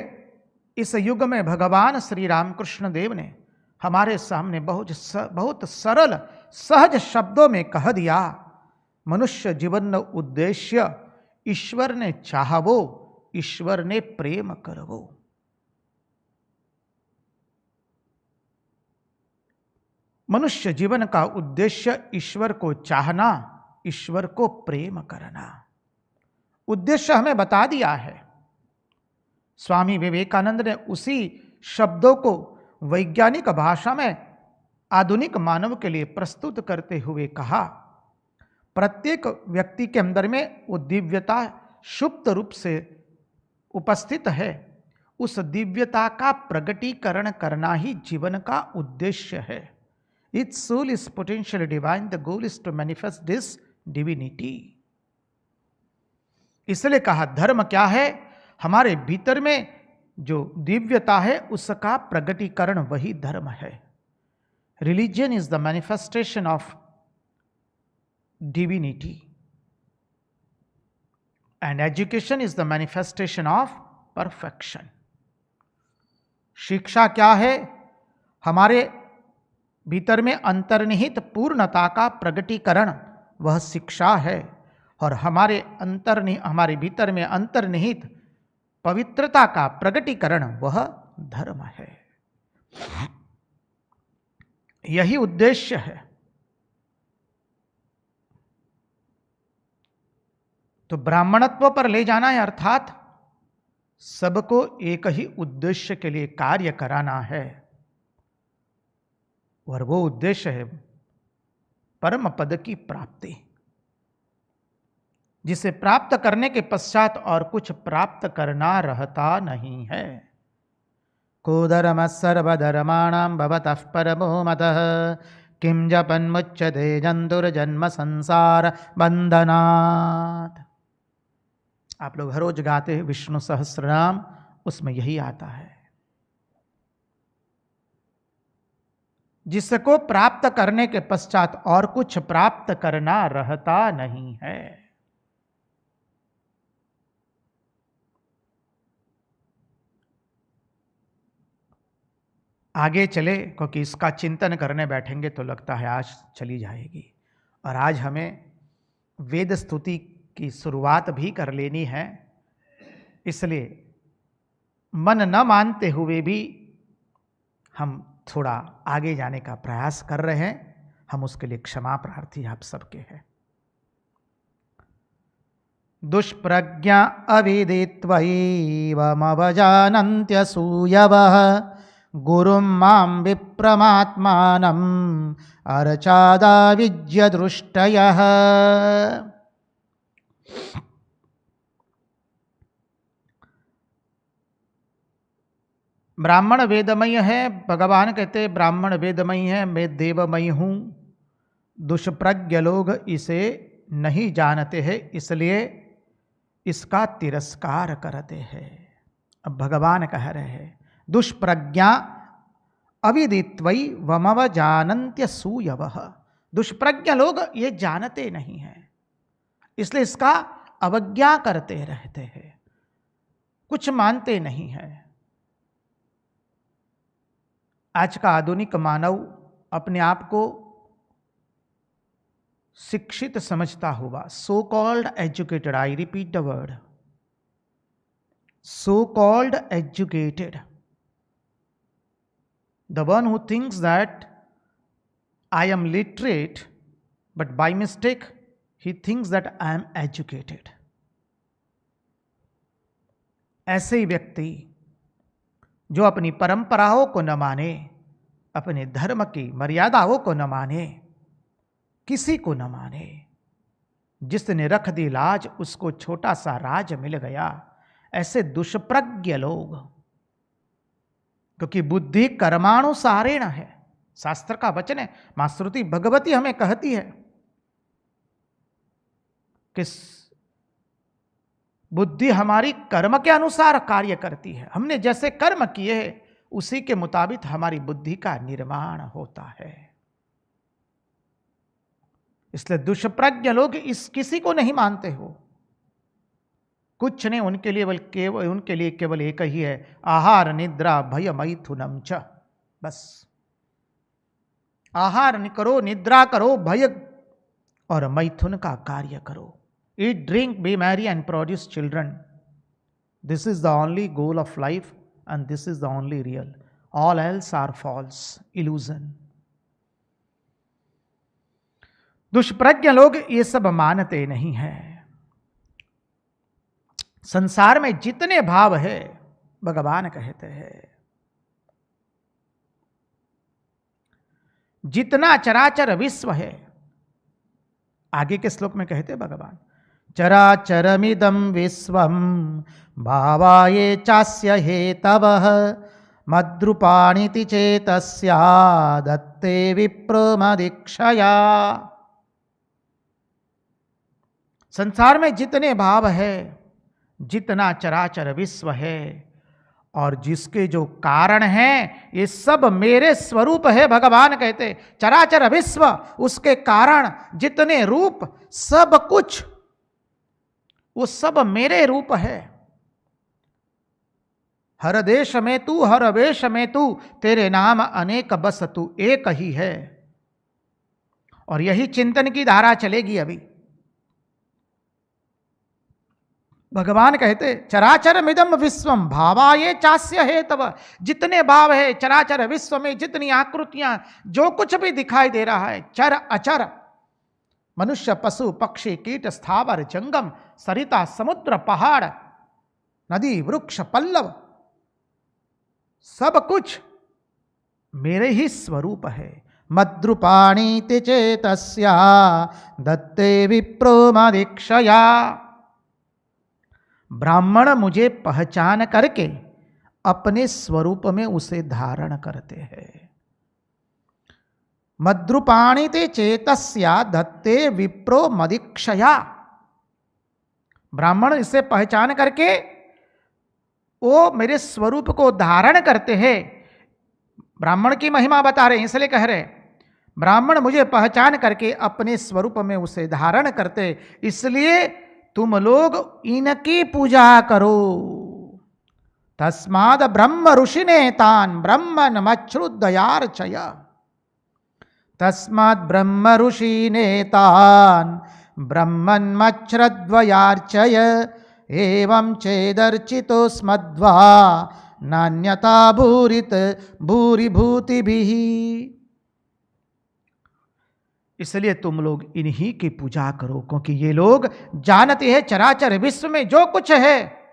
इस युग में भगवान श्री रामकृष्ण देव ने हमारे सामने बहुत सरल सहज शब्दों में कह दिया, मनुष्य जीवन उद्देश्य ईश्वर ने चाहवो, ईश्वर ने प्रेम करवो। मनुष्य जीवन का उद्देश्य ईश्वर को चाहना, ईश्वर को प्रेम करना। उद्देश्य हमें बता दिया है। स्वामी विवेकानंद ने उसी शब्दों को वैज्ञानिक भाषा में आधुनिक मानव के लिए प्रस्तुत करते हुए कहा, प्रत्येक व्यक्ति के अंदर में वो दिव्यता सुप्त रूप से उपस्थित है। उस दिव्यता का प्रगटीकरण करना ही जीवन का उद्देश्य है। Its soul is potentially divine. The goal is to manifest this divinity. इसलिए कहा, धर्म क्या है? हमारे भीतर में जो दिव्यता है उसका प्रगटीकरण वही धर्म है। Religion is the manifestation of divinity and education is the manifestation of perfection. शिक्षा क्या है? हमारे भीतर में अंतर्निहित पूर्णता का प्रगटीकरण वह शिक्षा है और हमारे भीतर में अंतर्निहित पवित्रता का प्रगटीकरण वह धर्म है। यही उद्देश्य है। तो ब्राह्मणत्व पर ले जाना है अर्थात सबको एक ही उद्देश्य के लिए कार्य कराना है और वो उद्देश्य है परम पद की प्राप्ति, जिसे प्राप्त करने के पश्चात और कुछ प्राप्त करना रहता नहीं है। को धर्म सर्वधर्माणां भवतः परमो मतः किं जपन्मुच्यते जन्तुर्जन्म संसार बंधनात्। आप लोग हर रोज गाते हैं विष्णु सहस्रनाम, उसमें यही आता है। जिसको प्राप्त करने के पश्चात और कुछ प्राप्त करना रहता नहीं है। आगे चले, क्योंकि इसका चिंतन करने बैठेंगे तो लगता है आज चली जाएगी। और आज हमें वेद स्तुति की शुरुआत भी कर लेनी है, इसलिए मन न मानते हुए भी हम थोड़ा आगे जाने का प्रयास कर रहे हैं। हम उसके लिए क्षमा प्रार्थी आप सबके हैं। दुष्प्रज्ञा अविदित्वैवमवजानन्त्यसूयवः गुरुं मां विप्रमात्मानम् अर्चादाविज्य दृष्टयः। ब्राह्मण वेदमय है। भगवान कहते ब्राह्मण वेदमय है, मैं देवमय हूँ। दुष्प्रज्ञ लोग इसे नहीं जानते हैं, इसलिए इसका तिरस्कार करते हैं। अब भगवान कह रहे हैं दुष्प्रज्ञा अविदित्वै वमवजानन्त्य सूयवः। दुष्प्रज्ञ लोग ये जानते नहीं हैं, इसलिए इसका अवज्ञा करते रहते हैं, कुछ मानते नहीं हैं। आज का आधुनिक मानव अपने आप को शिक्षित समझता हुआ, so called educated, I repeat the word, so called educated, the one who thinks that I am literate but by mistake he thinks that I am educated. ऐसे ही व्यक्ति जो अपनी परंपराओं को न माने, अपने धर्म की मर्यादाओं को न माने, किसी को न माने, जिसने रख दी लाज उसको छोटा सा राज मिल गया, ऐसे दुष्प्रज्ञ लोग, क्योंकि बुद्धि कर्मानुसारेण है, शास्त्र का वचन है। मां श्रुति भगवती हमें कहती है कि बुद्धि हमारी कर्म के अनुसार कार्य करती है। हमने जैसे कर्म किए हैं उसी के मुताबिक हमारी बुद्धि का निर्माण होता है। इसलिए दुष्प्रज्ञ लोग इस किसी को नहीं मानते हो, कुछ नहीं। उनके लिए केवल एक ही है, आहार निद्रा भय मैथुनम च। बस आहार करो, निद्रा करो, भय और मैथुन का कार्य करो। Eat, drink, be merry and produce children. This is the only goal of life and this is the only real. All else are false, illusion. दुष्प्रज्ञ लोग ये सब मानते नहीं हैं। संसार में जितने भाव है, भगवान कहते हैं, जितना चराचर विश्व है, आगे के श्लोक में कहते भगवान, चराचरमिदं विश्वं भावाये चास्य हेतवः मद्रूपाणिति चेतस्या दत्ते विप्रमदीक्षया। संसार में जितने भाव है, जितना चराचर विश्व है और जिसके जो कारण हैं, ये सब मेरे स्वरूप है। भगवान कहते चराचर विश्व, उसके कारण, जितने रूप, सब कुछ वो सब मेरे रूप है। हर देश में तू, हर वेश में तू, तेरे नाम अनेक बस तू एक ही है। और यही चिंतन की धारा चलेगी अभी। भगवान कहते चराचर मिदम विश्वम भावाये चास्य हेतव। जितने भाव है चराचर विश्व में, जितनी आकृतियां, जो कुछ भी दिखाई दे रहा है, चर अचर, मनुष्य पशु पक्षी कीट स्थावर जंगम, सरिता समुद्र पहाड़ नदी वृक्ष पल्लव, सब कुछ मेरे ही स्वरूप है। मद्रूपाणीति चेतस्या दत्ते विप्रोमदीक्षया। ब्राह्मण मुझे पहचान करके अपने स्वरूप में उसे धारण करते हैं। मद्रूपाणीति चेतस्या दत्ते विप्रोमदीक्षया। ब्राह्मण इसे पहचान करके वो मेरे स्वरूप को धारण करते हैं। ब्राह्मण की महिमा बता रहे हैं, इसलिए कह रहे ब्राह्मण मुझे पहचान करके अपने स्वरूप में उसे धारण करते, इसलिए तुम लोग इनकी पूजा करो। तस्माद ब्रह्म ऋषिने तान ब्रह्मन मच्छ्रुदयार्चय। तस्माद ब्रह्म ऋषिने तान ब्रह्मन मच्छ्रद्वयार्चय। एवं चेदर्चितो स्मद्वा नान्यता भूरित भूरिभूतिभिः। इसलिए तुम लोग इन्हीं की पूजा करो, क्योंकि ये लोग जानते हैं चराचर विश्व में जो कुछ है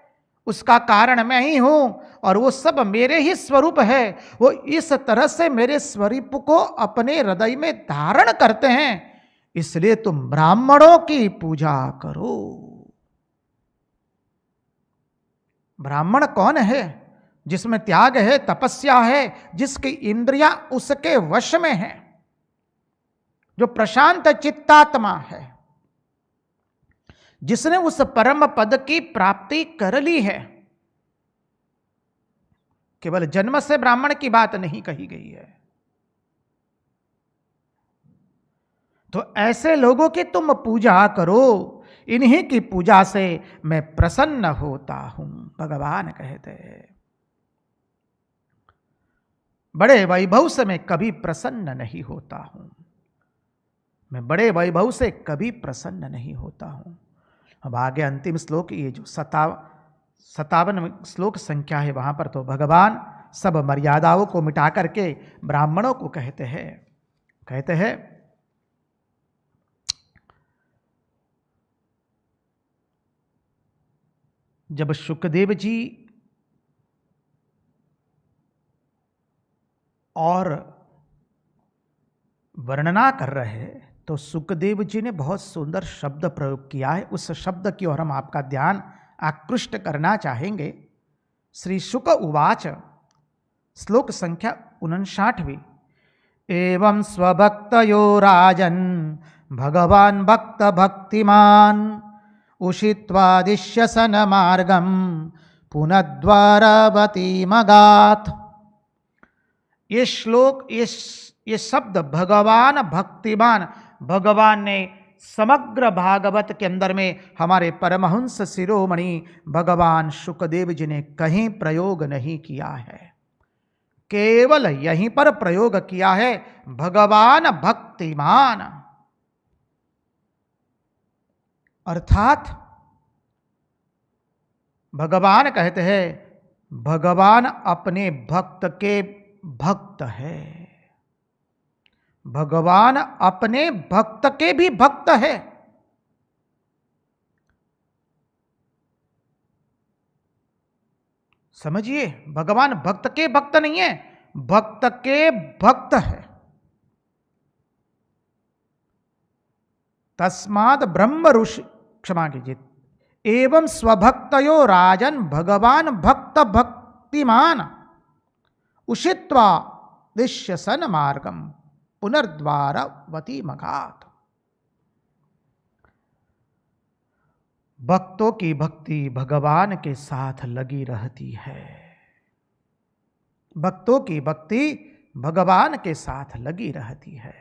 उसका कारण मैं ही हूं और वो सब मेरे ही स्वरूप है। वो इस तरह से मेरे स्वरूप को अपने हृदय में धारण करते हैं। इसलिए तुम ब्राह्मणों की पूजा करो। ब्राह्मण कौन है? जिसमें त्याग है, तपस्या है, जिसकी इंद्रियां उसके वश में है, जो प्रशांत चित्तात्मा है, जिसने उस परम पद की प्राप्ति कर ली है। केवल जन्म से ब्राह्मण की बात नहीं कही गई है। तो ऐसे लोगों की तुम पूजा करो, इन्हीं की पूजा से मैं प्रसन्न होता हूं, भगवान कहते हैं। बड़े वैभव से मैं कभी प्रसन्न नहीं होता हूं। मैं बड़े वैभव से कभी प्रसन्न नहीं होता हूं। अब आगे अंतिम श्लोक, ये जो 57 श्लोक संख्या है, वहां पर तो भगवान सब मर्यादाओं को मिटा करके ब्राह्मणों को कहते हैं जब शुकदेव जी और वर्णना कर रहे हैं तो सुखदेव जी ने बहुत सुंदर शब्द प्रयोग किया है। उस शब्द की ओर हम आपका ध्यान आकृष्ट करना चाहेंगे। श्री शुक उवाच, श्लोक संख्या 59। एवं स्वभक्तयो राजन भगवान भक्त भक्तिमान उषित्वादिश्य सन मार्गम पुनद्वारवती मगात। ये श्लोक, ये शब्द भगवान भक्तिमान, भगवान ने समग्र भागवत के अंदर में हमारे परमहंस शिरोमणि भगवान शुकदेव जी ने कहीं प्रयोग नहीं किया है, केवल यहीं पर प्रयोग किया है, भगवान भक्तिमान। अर्थात भगवान कहते हैं भगवान अपने भक्त के भक्त है, भगवान अपने भक्त के भी भक्त है। समझिए, भगवान भक्त के भक्त नहीं है, भक्त के भक्त है। तस्माद ब्रह्म ऋषि, क्षमा कीजिए, एवं स्वभक्तयो राजन भगवान भक्त भक्तिमान उषित्वा दिश्य सन मार्गम पुनर्द्वारवती मगात। भक्तों की भक्ति भगवान के साथ लगी रहती है, भक्तों की भक्ति भगवान के साथ लगी रहती है।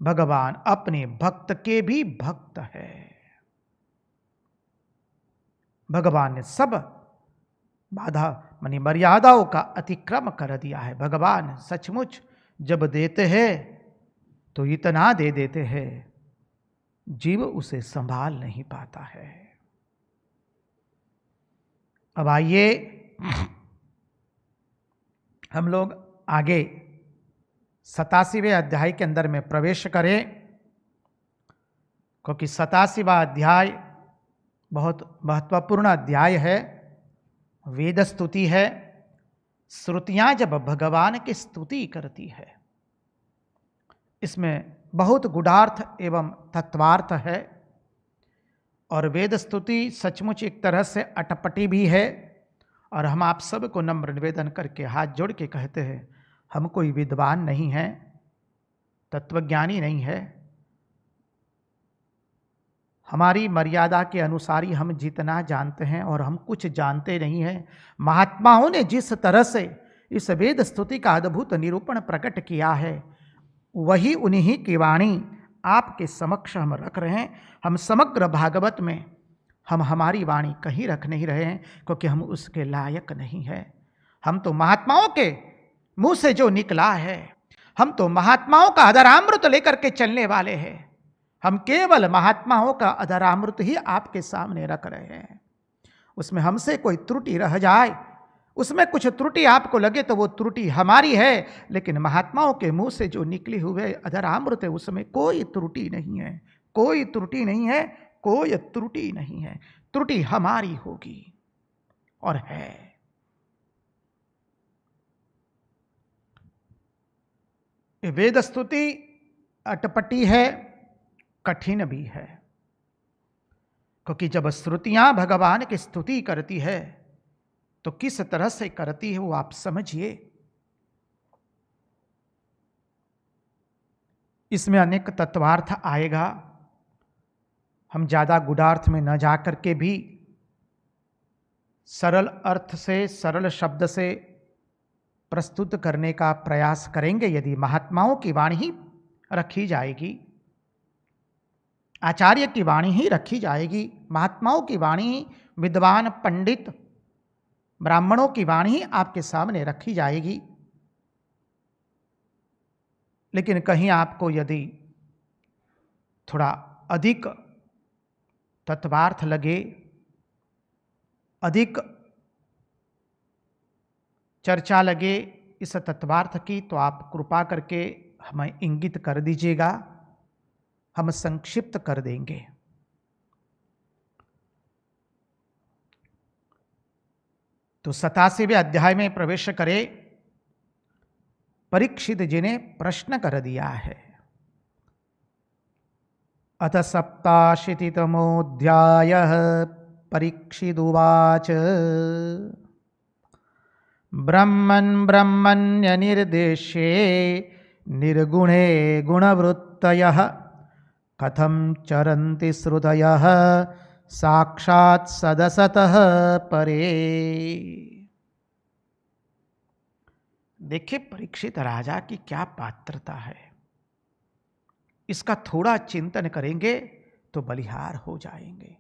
भगवान अपने भक्त के भी भक्त है। भगवान ने सब बाधा मानी मर्यादाओं का अतिक्रम कर दिया है। भगवान सचमुच जब देते हैं तो इतना दे देते हैं, जीव उसे संभाल नहीं पाता है। अब आइए हम लोग आगे 87वें अध्याय के अंदर में प्रवेश करें, क्योंकि 87वां अध्याय बहुत महत्वपूर्ण अध्याय है। वेद स्तुति है। श्रुतियां जब भगवान की स्तुति करती है, इसमें बहुत गूढ़ार्थ एवं तत्वार्थ है। और वेद स्तुति सचमुच एक तरह से अटपटी भी है। और हम आप सबको नम्र निवेदन करके हाथ जोड़ के कहते हैं, हम कोई विद्वान नहीं है, तत्वज्ञानी नहीं है। हमारी मर्यादा के अनुसार ही हम जितना जानते हैं और हम कुछ जानते नहीं हैं। महात्माओं ने जिस तरह से इस वेद स्तुति का अद्भुत निरूपण प्रकट किया है, वही उन्हीं की वाणी आपके समक्ष हम रख रहे हैं। हम समग्र भागवत में हम हमारी वाणी कहीं रख नहीं रहे हैं, क्योंकि हम उसके लायक नहीं हैं। हम तो महात्माओं के मुंह से जो निकला है, हम तो महात्माओं का अधरामृत लेकर के चलने वाले हैं। हम केवल महात्माओं का अधरामृत ही आपके सामने रख रहे हैं। उसमें हमसे कोई त्रुटि रह जाए, उसमें कुछ त्रुटि आपको लगे तो वो त्रुटि हमारी है, लेकिन महात्माओं के मुंह से जो निकले हुए अधरामृत है उसमें कोई त्रुटि नहीं है, कोई त्रुटि नहीं है, कोई त्रुटि नहीं है। त्रुटि हमारी होगी और है। ये वेद स्तुति अटपटी है, कठिन भी है, क्योंकि जब श्रुतियां भगवान की स्तुति करती है तो किस तरह से करती है वो आप समझिए। इसमें अनेक तत्वार्थ आएगा। हम ज्यादा गूढ़ार्थ में न जाकर के भी सरल अर्थ से, सरल शब्द से प्रस्तुत करने का प्रयास करेंगे। यदि महात्माओं की वाणी ही रखी जाएगी, आचार्य की वाणी ही रखी जाएगी, महात्माओं की वाणी, विद्वान पंडित ब्राह्मणों की वाणी ही आपके सामने रखी जाएगी, लेकिन कहीं आपको यदि थोड़ा अधिक तत्वार्थ लगे, अधिक चर्चा लगे इस तत्वार्थ की, तो आप कृपा करके हमें इंगित कर दीजिएगा, हम संक्षिप्त कर देंगे। तो 87वें अध्याय में प्रवेश करे। परीक्षित जी ने प्रश्न कर दिया है। अथ 87तमोऽध्यायः परीक्षिदुवाच ब्रह्मन् ब्रह्मण्यनिर्देश्ये निर्गुणे गुणवृत्तयः कथं चरन्ति श्रुतयः साक्षात् सदसतः परे। देखिए परीक्षित राजा की क्या पात्रता है, इसका थोड़ा चिंतन करेंगे तो बलिहार हो जाएंगे।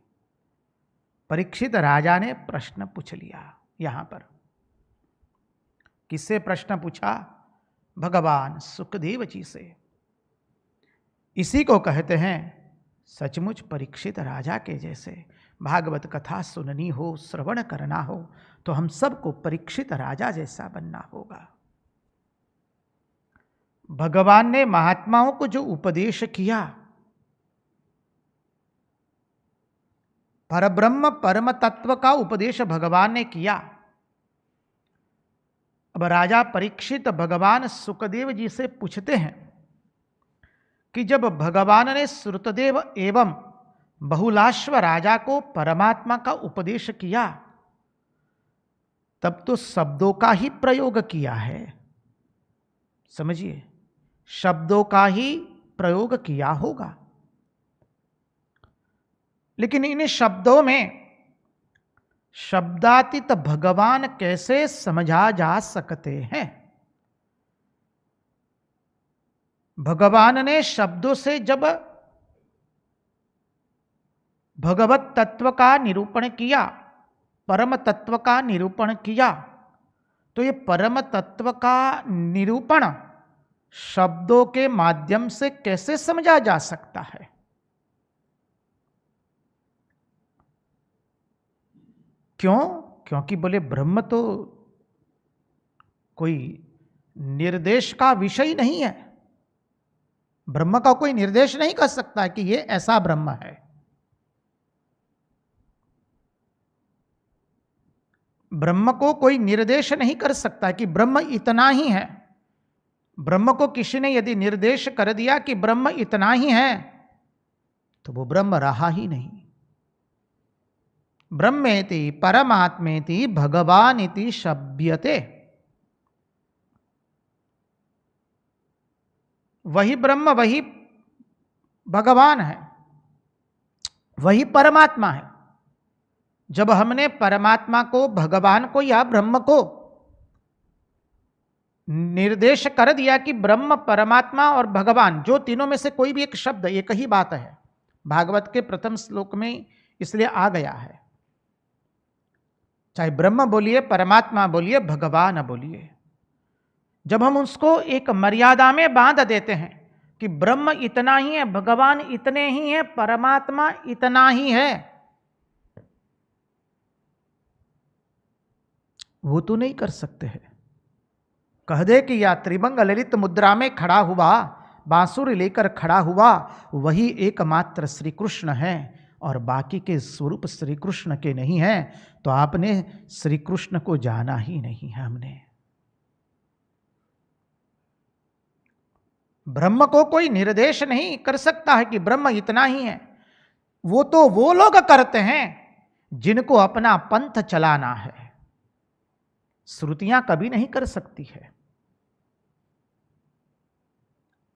परीक्षित राजा ने प्रश्न पूछ लिया। यहां पर किससे प्रश्न पूछा? भगवान सुखदेव जी से। इसी को कहते हैं सचमुच परीक्षित राजा के जैसे भागवत कथा सुननी हो, श्रवण करना हो, तो हम सबको परीक्षित राजा जैसा बनना होगा। भगवान ने महात्माओं को जो उपदेश किया, परब्रह्म परम तत्व का उपदेश भगवान ने किया। अब राजा परीक्षित भगवान सुखदेव जी से पूछते हैं कि जब भगवान ने श्रुतदेव एवं बहुलाश्व राजा को परमात्मा का उपदेश किया, तब तो शब्दों का ही प्रयोग किया है। समझिए, शब्दों का ही प्रयोग किया होगा, लेकिन इन शब्दों में शब्दातीत भगवान कैसे समझा जा सकते हैं? भगवान ने शब्दों से जब भगवत तत्व का निरूपण किया, परम तत्व का निरूपण किया, तो ये परम तत्व का निरूपण शब्दों के माध्यम से कैसे समझा जा सकता है? क्यों? क्योंकि बोले ब्रह्म तो कोई निर्देश का विषय नहीं है। ब्रह्म का कोई निर्देश नहीं कर सकता कि ये ऐसा ब्रह्म है। ब्रह्म को कोई निर्देश नहीं कर सकता कि ब्रह्म इतना ही है। ब्रह्म को किसी ने यदि निर्देश कर दिया कि ब्रह्म इतना ही है, तो वो ब्रह्म रहा ही नहीं। ब्रह्मेति परमात्मेति भगवानिति शब्यते। वही ब्रह्म, वही भगवान है, वही परमात्मा है। जब हमने परमात्मा को, भगवान को या ब्रह्म को निर्देश कर दिया कि ब्रह्म, परमात्मा और भगवान, जो तीनों में से कोई भी एक शब्द, एक ही बात है। भागवत के प्रथम श्लोक में इसलिए आ गया है। चाहे ब्रह्म बोलिए, परमात्मा बोलिए, भगवान बोलिए, जब हम उसको एक मर्यादा में बांध देते हैं कि ब्रह्म इतना ही है, भगवान इतने ही है, परमात्मा इतना ही है, वो तो नहीं कर सकते हैं। कह दे कि या त्रिभंग ललित मुद्रा में खड़ा हुआ, बांसुरी लेकर खड़ा हुआ, वही एकमात्र श्री कृष्ण है और बाकी के स्वरूप श्री कृष्ण के नहीं है, तो आपने श्री कृष्ण को जाना ही नहीं है। हमने ब्रह्म को कोई निर्देश नहीं कर सकता है कि ब्रह्म इतना ही है। वो तो वो लोग करते हैं जिनको अपना पंथ चलाना है। श्रुतियां कभी नहीं कर सकती है।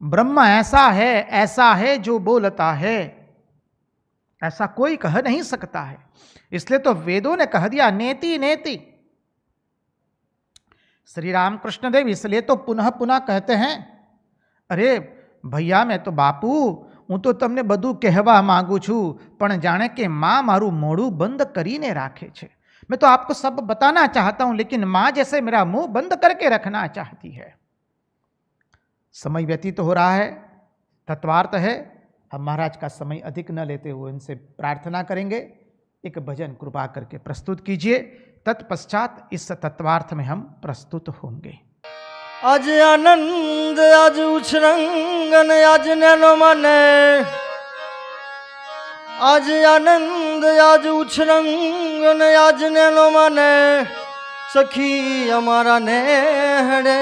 ब्रह्म ऐसा है जो बोलता है, ऐसा कोई कह नहीं सकता है। इसलिए तो वेदों ने कह दिया नेति नेति। श्री रामकृष्ण देव इसलिए तो पुनः पुनः कहते हैं, अरे भैया मैं तो बापू हूँ तो तमने बधु कहवा मांगू छू, पण जाने के मां मारू मोड़ू बंद करीने राखे छे। मैं तो आपको सब बताना चाहता हूं, लेकिन मां जैसे मेरा मुंह बंद करके रखना चाहती है। समय व्यतीत हो रहा है, तत्वार्थ है। हम महाराज का समय अधिक न लेते हुए इनसे प्रार्थना करेंगे, एक भजन कृपा करके प्रस्तुत कीजिए। तत्पश्चात इस तत्वार्थ में हम प्रस्तुत होंगे। आज आनंद आज उछरंगन आज नैनो मने, आज आनंद आज उछरंगन आज नैनो मने, सखी हमारा नेहड़े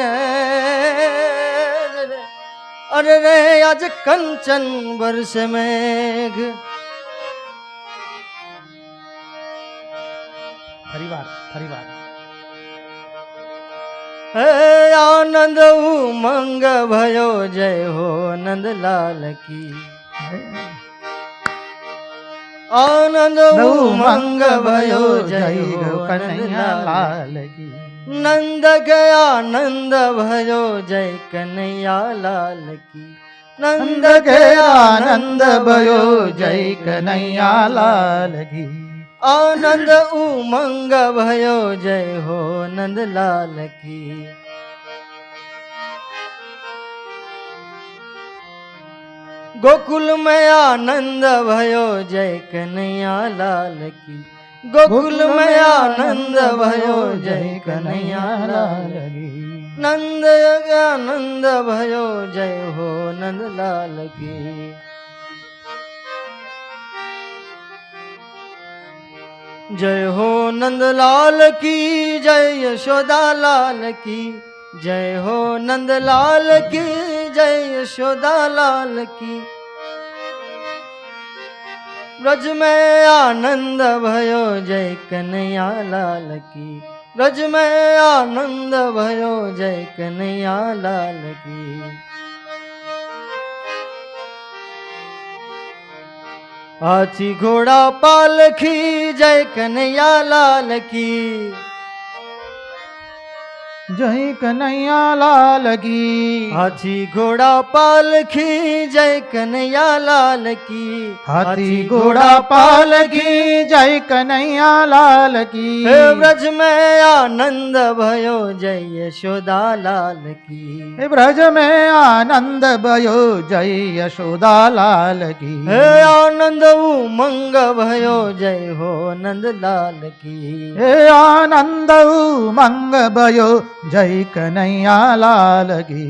अरे रे आज कंचन बरस मेघ। परिवार हे आनंद उमंग भयो जय हो नंद लाल की। आनंद उमंग भयो जय हो कन्हैया लाल की। नंद के आनंद भयो जय कन्हैया लाल की। नंद के आनंद भयो जय कन्हैया लाल की। आनंद उमंग भयो जय हो नंद लाल की। गोकुल में आनंद भयो जय कन्हैया लाल की। गोकुल में आनंद भयो जय कन्हैया लाल की। नंद आनंद भयो जय हो नंद लाल की। जय हो नंद लाल की, जय यशोदा लाल की। जय हो नंद लाल की, जय यशोदा लाल की। ब्रज में आनंद भयो जय कन्हैया लाल की। ब्रज में आनंद भयो जय कन्हैया लाल की। हाथी घोड़ा पालखी जय कन्हैया लाल की। जय कन्हैया लाल की। हाथी घोड़ा पालखी जय कन्हैया लाल की। हाथी घोड़ा पालकी जय कन्हैया लाल की। ब्रज में आनंद भयो जय यशोदा लाल की। ब्रज में आनंद भयो जय यशोदा लाल की। आनंद उमंग भयो जय हो नंद लाल की। आनंद उमंग भयो जय कन्हैया लाल की।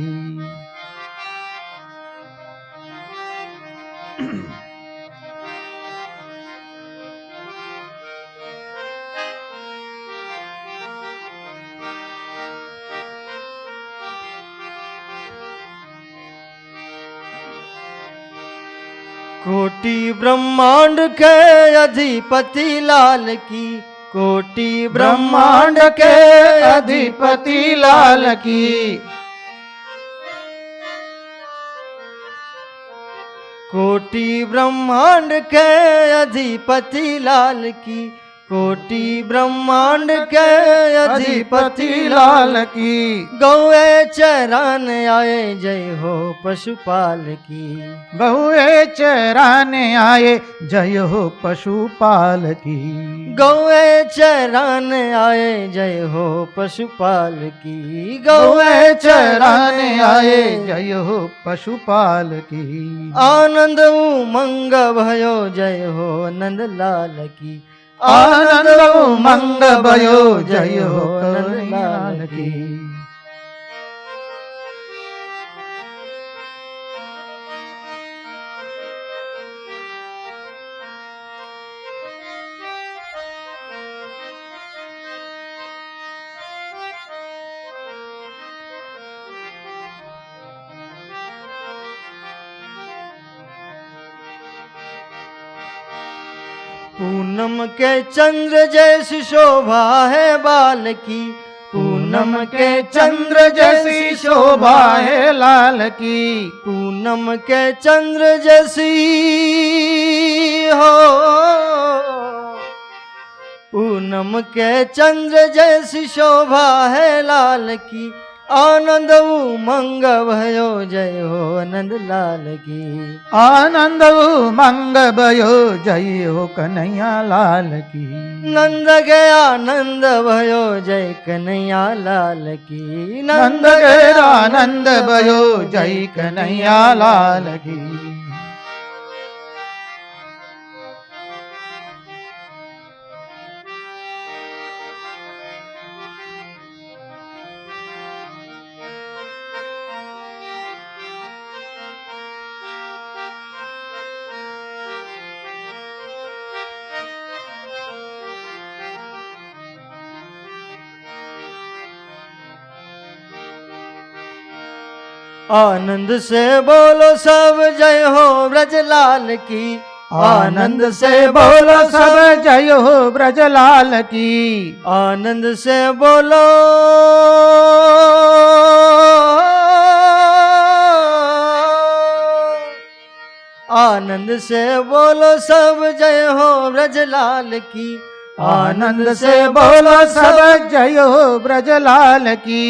कोटि ब्रह्मांड के अधिपति लाल की। कोटि ब्रह्मांड के अधिपति लाल की। कोटि ब्रह्मांड के अधिपति लाल की। कोटि ब्रह्मांड के अधिपति लाल की। गौए चरान आए जय हो पशुपाल की। गौए चराने आए जय हो पशुपाल की। गौए चरान आए जय हो पशुपाल की। गौए चराने आए जय हो पशुपाल की। आनंद उमंग भयो जय हो नंद लाल की। आनंद उमंग भयो जय हो कन्हैयालाल की। पूनम के चंद्र जैसी शोभा है बाल की। पूनम के चंद्र जैसी शोभा है लाल की। पूनम के चंद्र जैसी हो। पूनम के चंद्र जैसी शोभा है लाल की। आनंद उमंग भयो जय हो नंद लाल की। आनंद उमंग भयो जय हो कन्हैया लाल की। नंद गया नंद भयो जय कन्हैया लाल की। नंद गया नंद भयो जय कन्हैया लाल की। आनंद से बोलो सब जय हो ब्रजलाल की। आनंद से बोलो सब जय हो ब्रजलाल की। आनंद से बोलो आनंद से बोलो सब जय हो ब्रजलाल की। आनंद से बोलो सब जय हो ब्रजलाल की।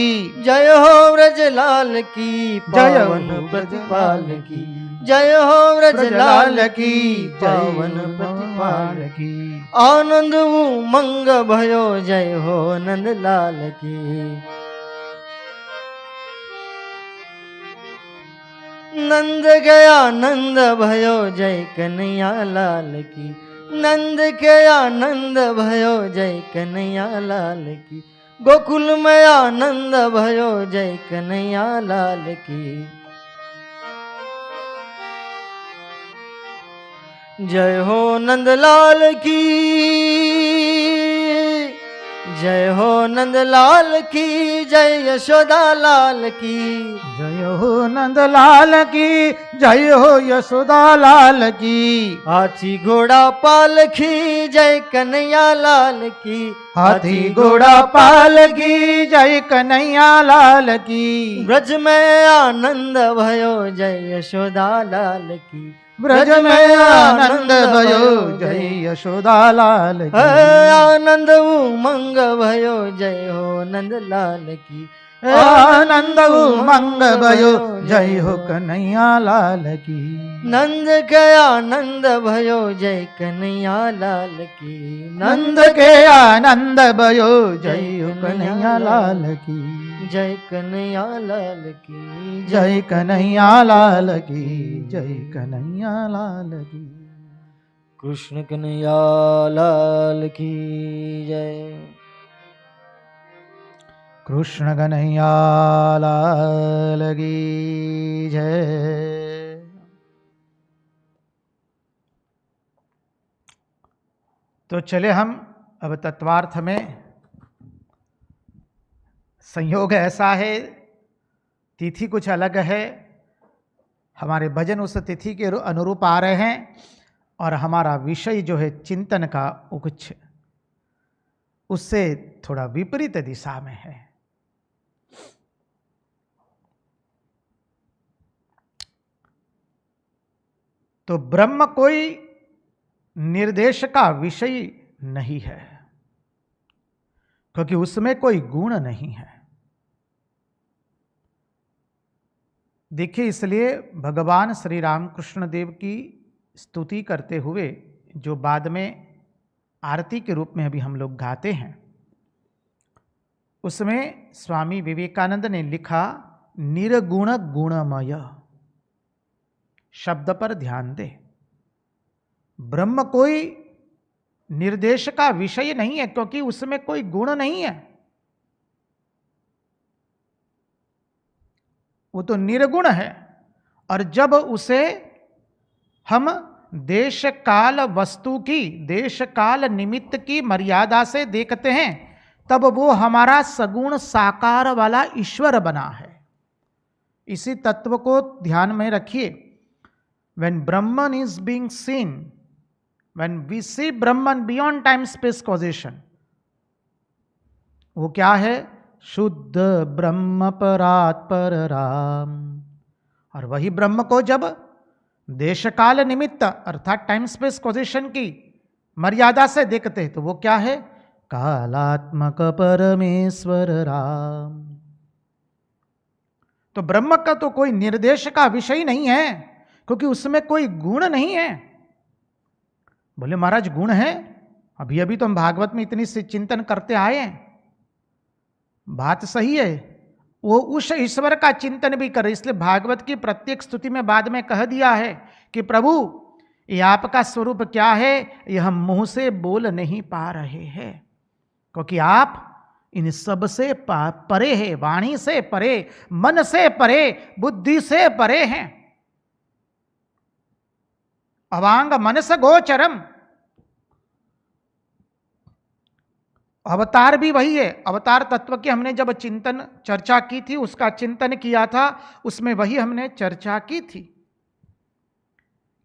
जय हो ब्रजलाल की पावन प्रतिपाल की। जय हो ब्रजलाल की पावन प्रतिपाल की। आनंद उमंग भयो जय हो नंद लाल की। नंद गया नंद भयो जय कन्हैया लाल की। नंद के आनंद भयो जय कन्हैया लाल की। गोकुल में आनंद भयो जय कन्हैया लाल की। जय हो नंदलाल की। जय हो नंदलाल की जय यशोदा लाल की। जय हो नंदलाल की जय हो यशोदा लाल की। हाथी घोड़ा पालकी जय कन्हैया लाल की। हाथी घोड़ा पालकी जय कन्हैया लाल की। ब्रज में आनंद भयो जय यशोदा लाल की। ब्रज में आनंद भयो जय यशोदा लाल की। आनंद उमंग भयो जय हो नंद लाल की। आनंद उमंग भयो जय हो कन्हैया लाल की। नंद के आनंद भयो जय कन्हैया लाल की। नंद के आनंद भयो जय हो कन्हैया लाल की। जय कन्हैया लाल की। जय कन्हैया लाल की। जय कन्हैया लाल की। कृष्ण कन्हैया लाल की जय। कृष्ण कन्हैया लाल की जय। तो चले हम अब तत्वार्थ में। संयोग ऐसा है, तिथि कुछ अलग है, हमारे भजन उस तिथि के अनुरूप आ रहे हैं और हमारा विषय जो है चिंतन का कुछ उससे थोड़ा विपरीत दिशा में है। तो ब्रह्म कोई निर्देश का विषय नहीं है, क्योंकि उसमें कोई गुण नहीं है। देखिए, इसलिए भगवान श्री रामकृष्ण देव की स्तुति करते हुए जो बाद में आरती के रूप में अभी हम लोग गाते हैं, उसमें स्वामी विवेकानंद ने लिखा निर्गुण गुणमय। शब्द पर ध्यान दे। ब्रह्म कोई निर्देश का विषय नहीं है, क्योंकि उसमें कोई गुण नहीं है। वो तो निर्गुण है। और जब उसे हम देश काल वस्तु की, देश काल निमित्त की मर्यादा से देखते हैं, तब वो हमारा सगुण साकार वाला ईश्वर बना है। इसी तत्व को ध्यान में रखिए। When Brahman is being seen, when we see Brahman beyond time space causation, वो क्या है? शुद्ध ब्रह्म परात्पर राम। और वही ब्रह्म को जब देश काल निमित्त अर्थात टाइम स्पेस कॉजेशन की मर्यादा से देखते हैं, तो वो क्या है? कालात्मक परमेश्वर राम। तो ब्रह्म का तो कोई निर्देश का विषय नहीं है, क्योंकि उसमें कोई गुण नहीं है। बोले महाराज गुण है? अभी अभी तो हम भागवत में इतनी सी चिंतन करते आए हैं। बात सही है, वो उस ईश्वर का चिंतन भी करे। इसलिए भागवत की प्रत्येक स्तुति में बाद में कह दिया है कि प्रभु ये आपका स्वरूप क्या है, ये हम मुंह से बोल नहीं पा रहे हैं, क्योंकि आप इन सब से परे है, वाणी से परे, मन से परे, बुद्धि से परे हैं। अवांग मनस गोचरम। अवतार भी वही है। अवतार तत्व की हमने जब चिंतन चर्चा की थी, उसका चिंतन किया था, उसमें वही हमने चर्चा की थी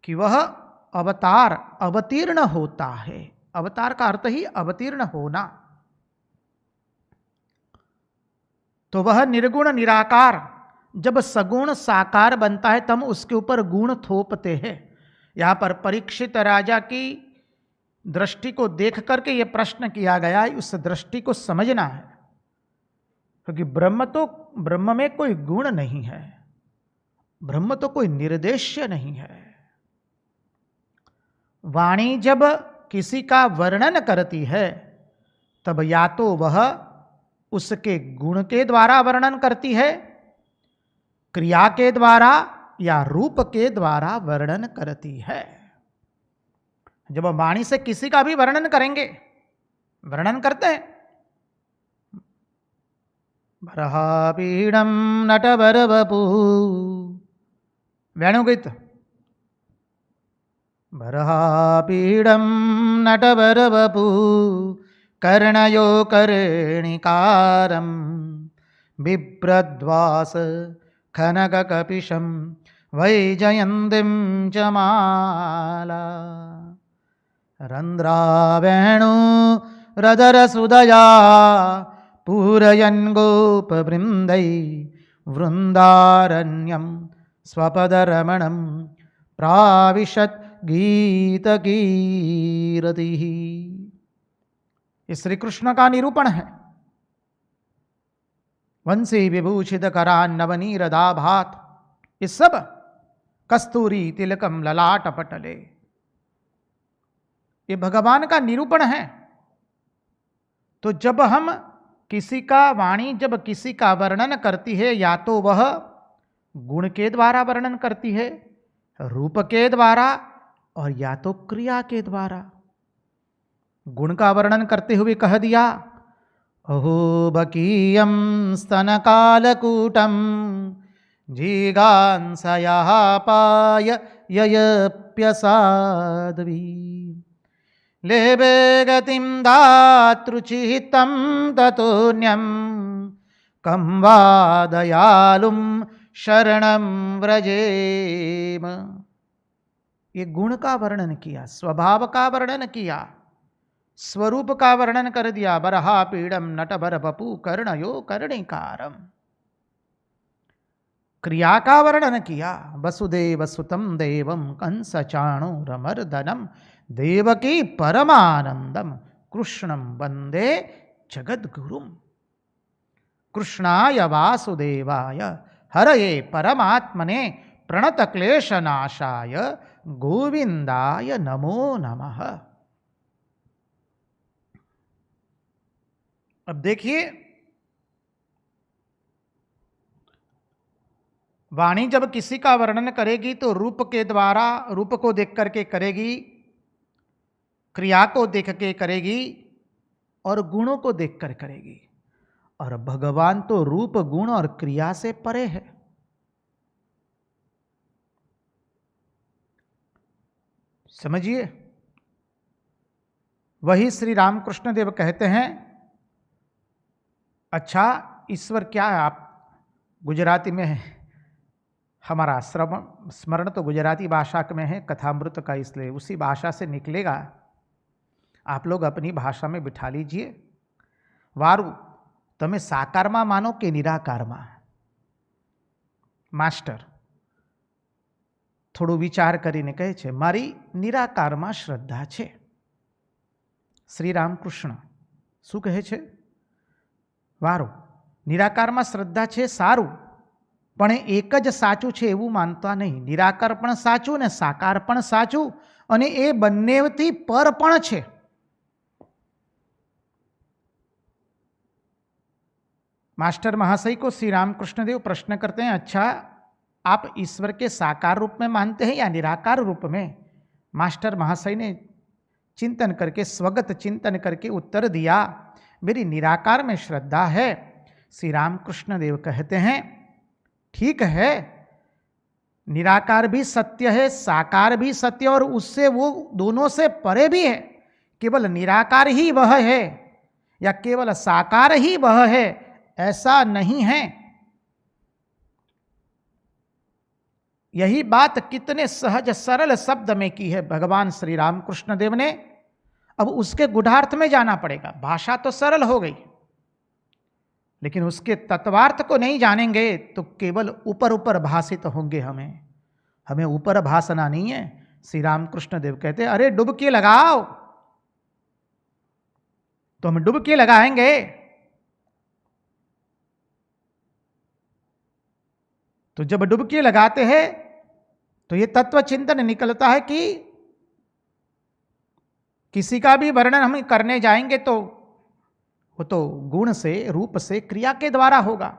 कि वह अवतार अवतीर्ण होता है। अवतार का अर्थ ही अवतीर्ण होना। तो वह निर्गुण निराकार जब सगुण साकार बनता है, तब उसके ऊपर गुण थोपते हैं। यहां पर परीक्षित राजा की दृष्टि को देख करके यह प्रश्न किया गया है, उस दृष्टि को समझना है, क्योंकि ब्रह्म में कोई गुण नहीं है, ब्रह्म तो कोई निर्देश्य नहीं है। वाणी जब किसी का वर्णन करती है, तब या तो वह उसके गुण के द्वारा वर्णन करती है, क्रिया के द्वारा या रूप के द्वारा वर्णन करती है। जब हम वाणी से किसी का भी वर्णन करेंगे, वर्णन करते हैं, बरहापीडम नटवर बपू, वेणुगीत, बरहापीडम नटवर बपू कर्णयो कर्णिकारम बिभ्रद्वास खनक कपिशम वैजयन्तीं च माला रंध्रावेणु रदरसुदया पूरयन् गोपवृन्दै वृन्दारण्यं स्वपदरमणं प्राविशत् गीतकीरतिः। ये श्री कृष्ण का निरूपण है। वंशी विभूषित करान्नवनीरदाभात, ये सब कस्तूरी तिलकम ललाट पटले, ये भगवान का निरूपण है। तो जब हम किसी का वाणी जब किसी का वर्णन करती है, या तो वह गुण के द्वारा वर्णन करती है, रूप के द्वारा, और या तो क्रिया के द्वारा। गुण का वर्णन करते हुए कह दिया, अहो बकीयं स्तनकालकूटं जीगांसयः पाय ययप्यसाध्वी लेबे गतिं दातृचित्तं ततोऽन्यं कं वा दयालुं शरणं व्रजेम। ये गुण का वर्णन किया, स्वभाव का वर्णन किया, स्वरूप का वर्णन कर दिया। बरहा पीड़म नटबर बपू कर्णयो कर्णिकारम। क्रिया का वर्णन किया, वसुदेव सुतम देवम कंस चाणूरमर्दनम देवकी परमानंदम कृष्णं वंदे जगद्गुरुम्। कृष्णाय वासुदेवाय हरये परमात्मने प्रणतक्लेशनाशाय गोविंदाय नमो नमः। अब देखिए, वाणी जब किसी का वर्णन करेगी तो रूप के द्वारा, रूप को देख करके करेगी, क्रिया को देख के करेगी और गुणों को देख कर करेगी। और भगवान तो रूप, गुण और क्रिया से परे है। समझिए, वही श्री रामकृष्ण देव कहते हैं, अच्छा ईश्वर क्या है? आप गुजराती में है, हमारा स्मरण तो गुजराती भाषा में है कथामृत का, इसलिए उसी भाषा से निकलेगा। आप लोग अपनी भाषा में बिठा लीजिए। वारु तमे साकारमा मानो के निराकारमा? मास्टर थोड़ું વિચાર કરીને કહે છે, મારી નિરાકારમાં શ્રદ્ધા છે। શ્રી રામકૃષ્ણ શું કહે છે? વારો, નિરાકારમાં શ્રદ્ધા છે, સારું, પણ એક જ સાચું છે એવું માનતા નહીં। નિરાકાર પણ સાચું ને સાકાર પણ સાચું, અને એ બંનેથી પર પણ છે। मास्टर महाशय को श्री रामकृष्ण देव प्रश्न करते हैं, अच्छा आप ईश्वर के साकार रूप में मानते हैं या निराकार रूप में? मास्टर महाशय ने चिंतन करके, स्वगत चिंतन करके उत्तर दिया, मेरी निराकार में श्रद्धा है। श्री रामकृष्ण देव कहते हैं, ठीक है, निराकार भी सत्य है, साकार भी सत्य, और उससे वो दोनों से परे भी है। केवल निराकार ही वह है या केवल साकार ही वह है, ऐसा नहीं है। यही बात कितने सहज सरल शब्द में की है भगवान श्री रामकृष्ण देव ने। अब उसके गूढ़ार्थ में जाना पड़ेगा। भाषा तो सरल हो गई, लेकिन उसके तत्वार्थ को नहीं जानेंगे तो केवल ऊपर ऊपर भाषित होंगे। हमें ऊपर भाषना नहीं है। श्री रामकृष्ण देव कहते हैं, अरे डुबकी लगाओ, तो हम डुबकी लगाएंगे। तो जब डुबकी लगाते हैं तो ये तत्व चिंतन निकलता है कि किसी का भी वर्णन हम करने जाएंगे तो वो तो गुण से, रूप से, क्रिया के द्वारा होगा।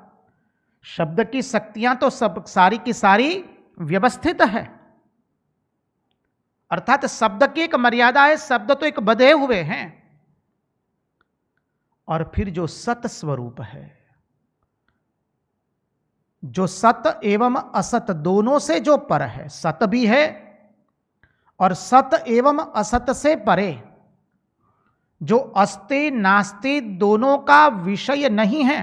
शब्द की शक्तियां तो सब सारी की सारी व्यवस्थित है, अर्थात शब्द की एक मर्यादा है। शब्द तो एक बधे हुए हैं, और फिर जो सत स्वरूप है, जो सत एवं असत दोनों से जो पर है, सत भी है और सत एवं असत से परे, जो अस्ति नास्ति दोनों का विषय नहीं है।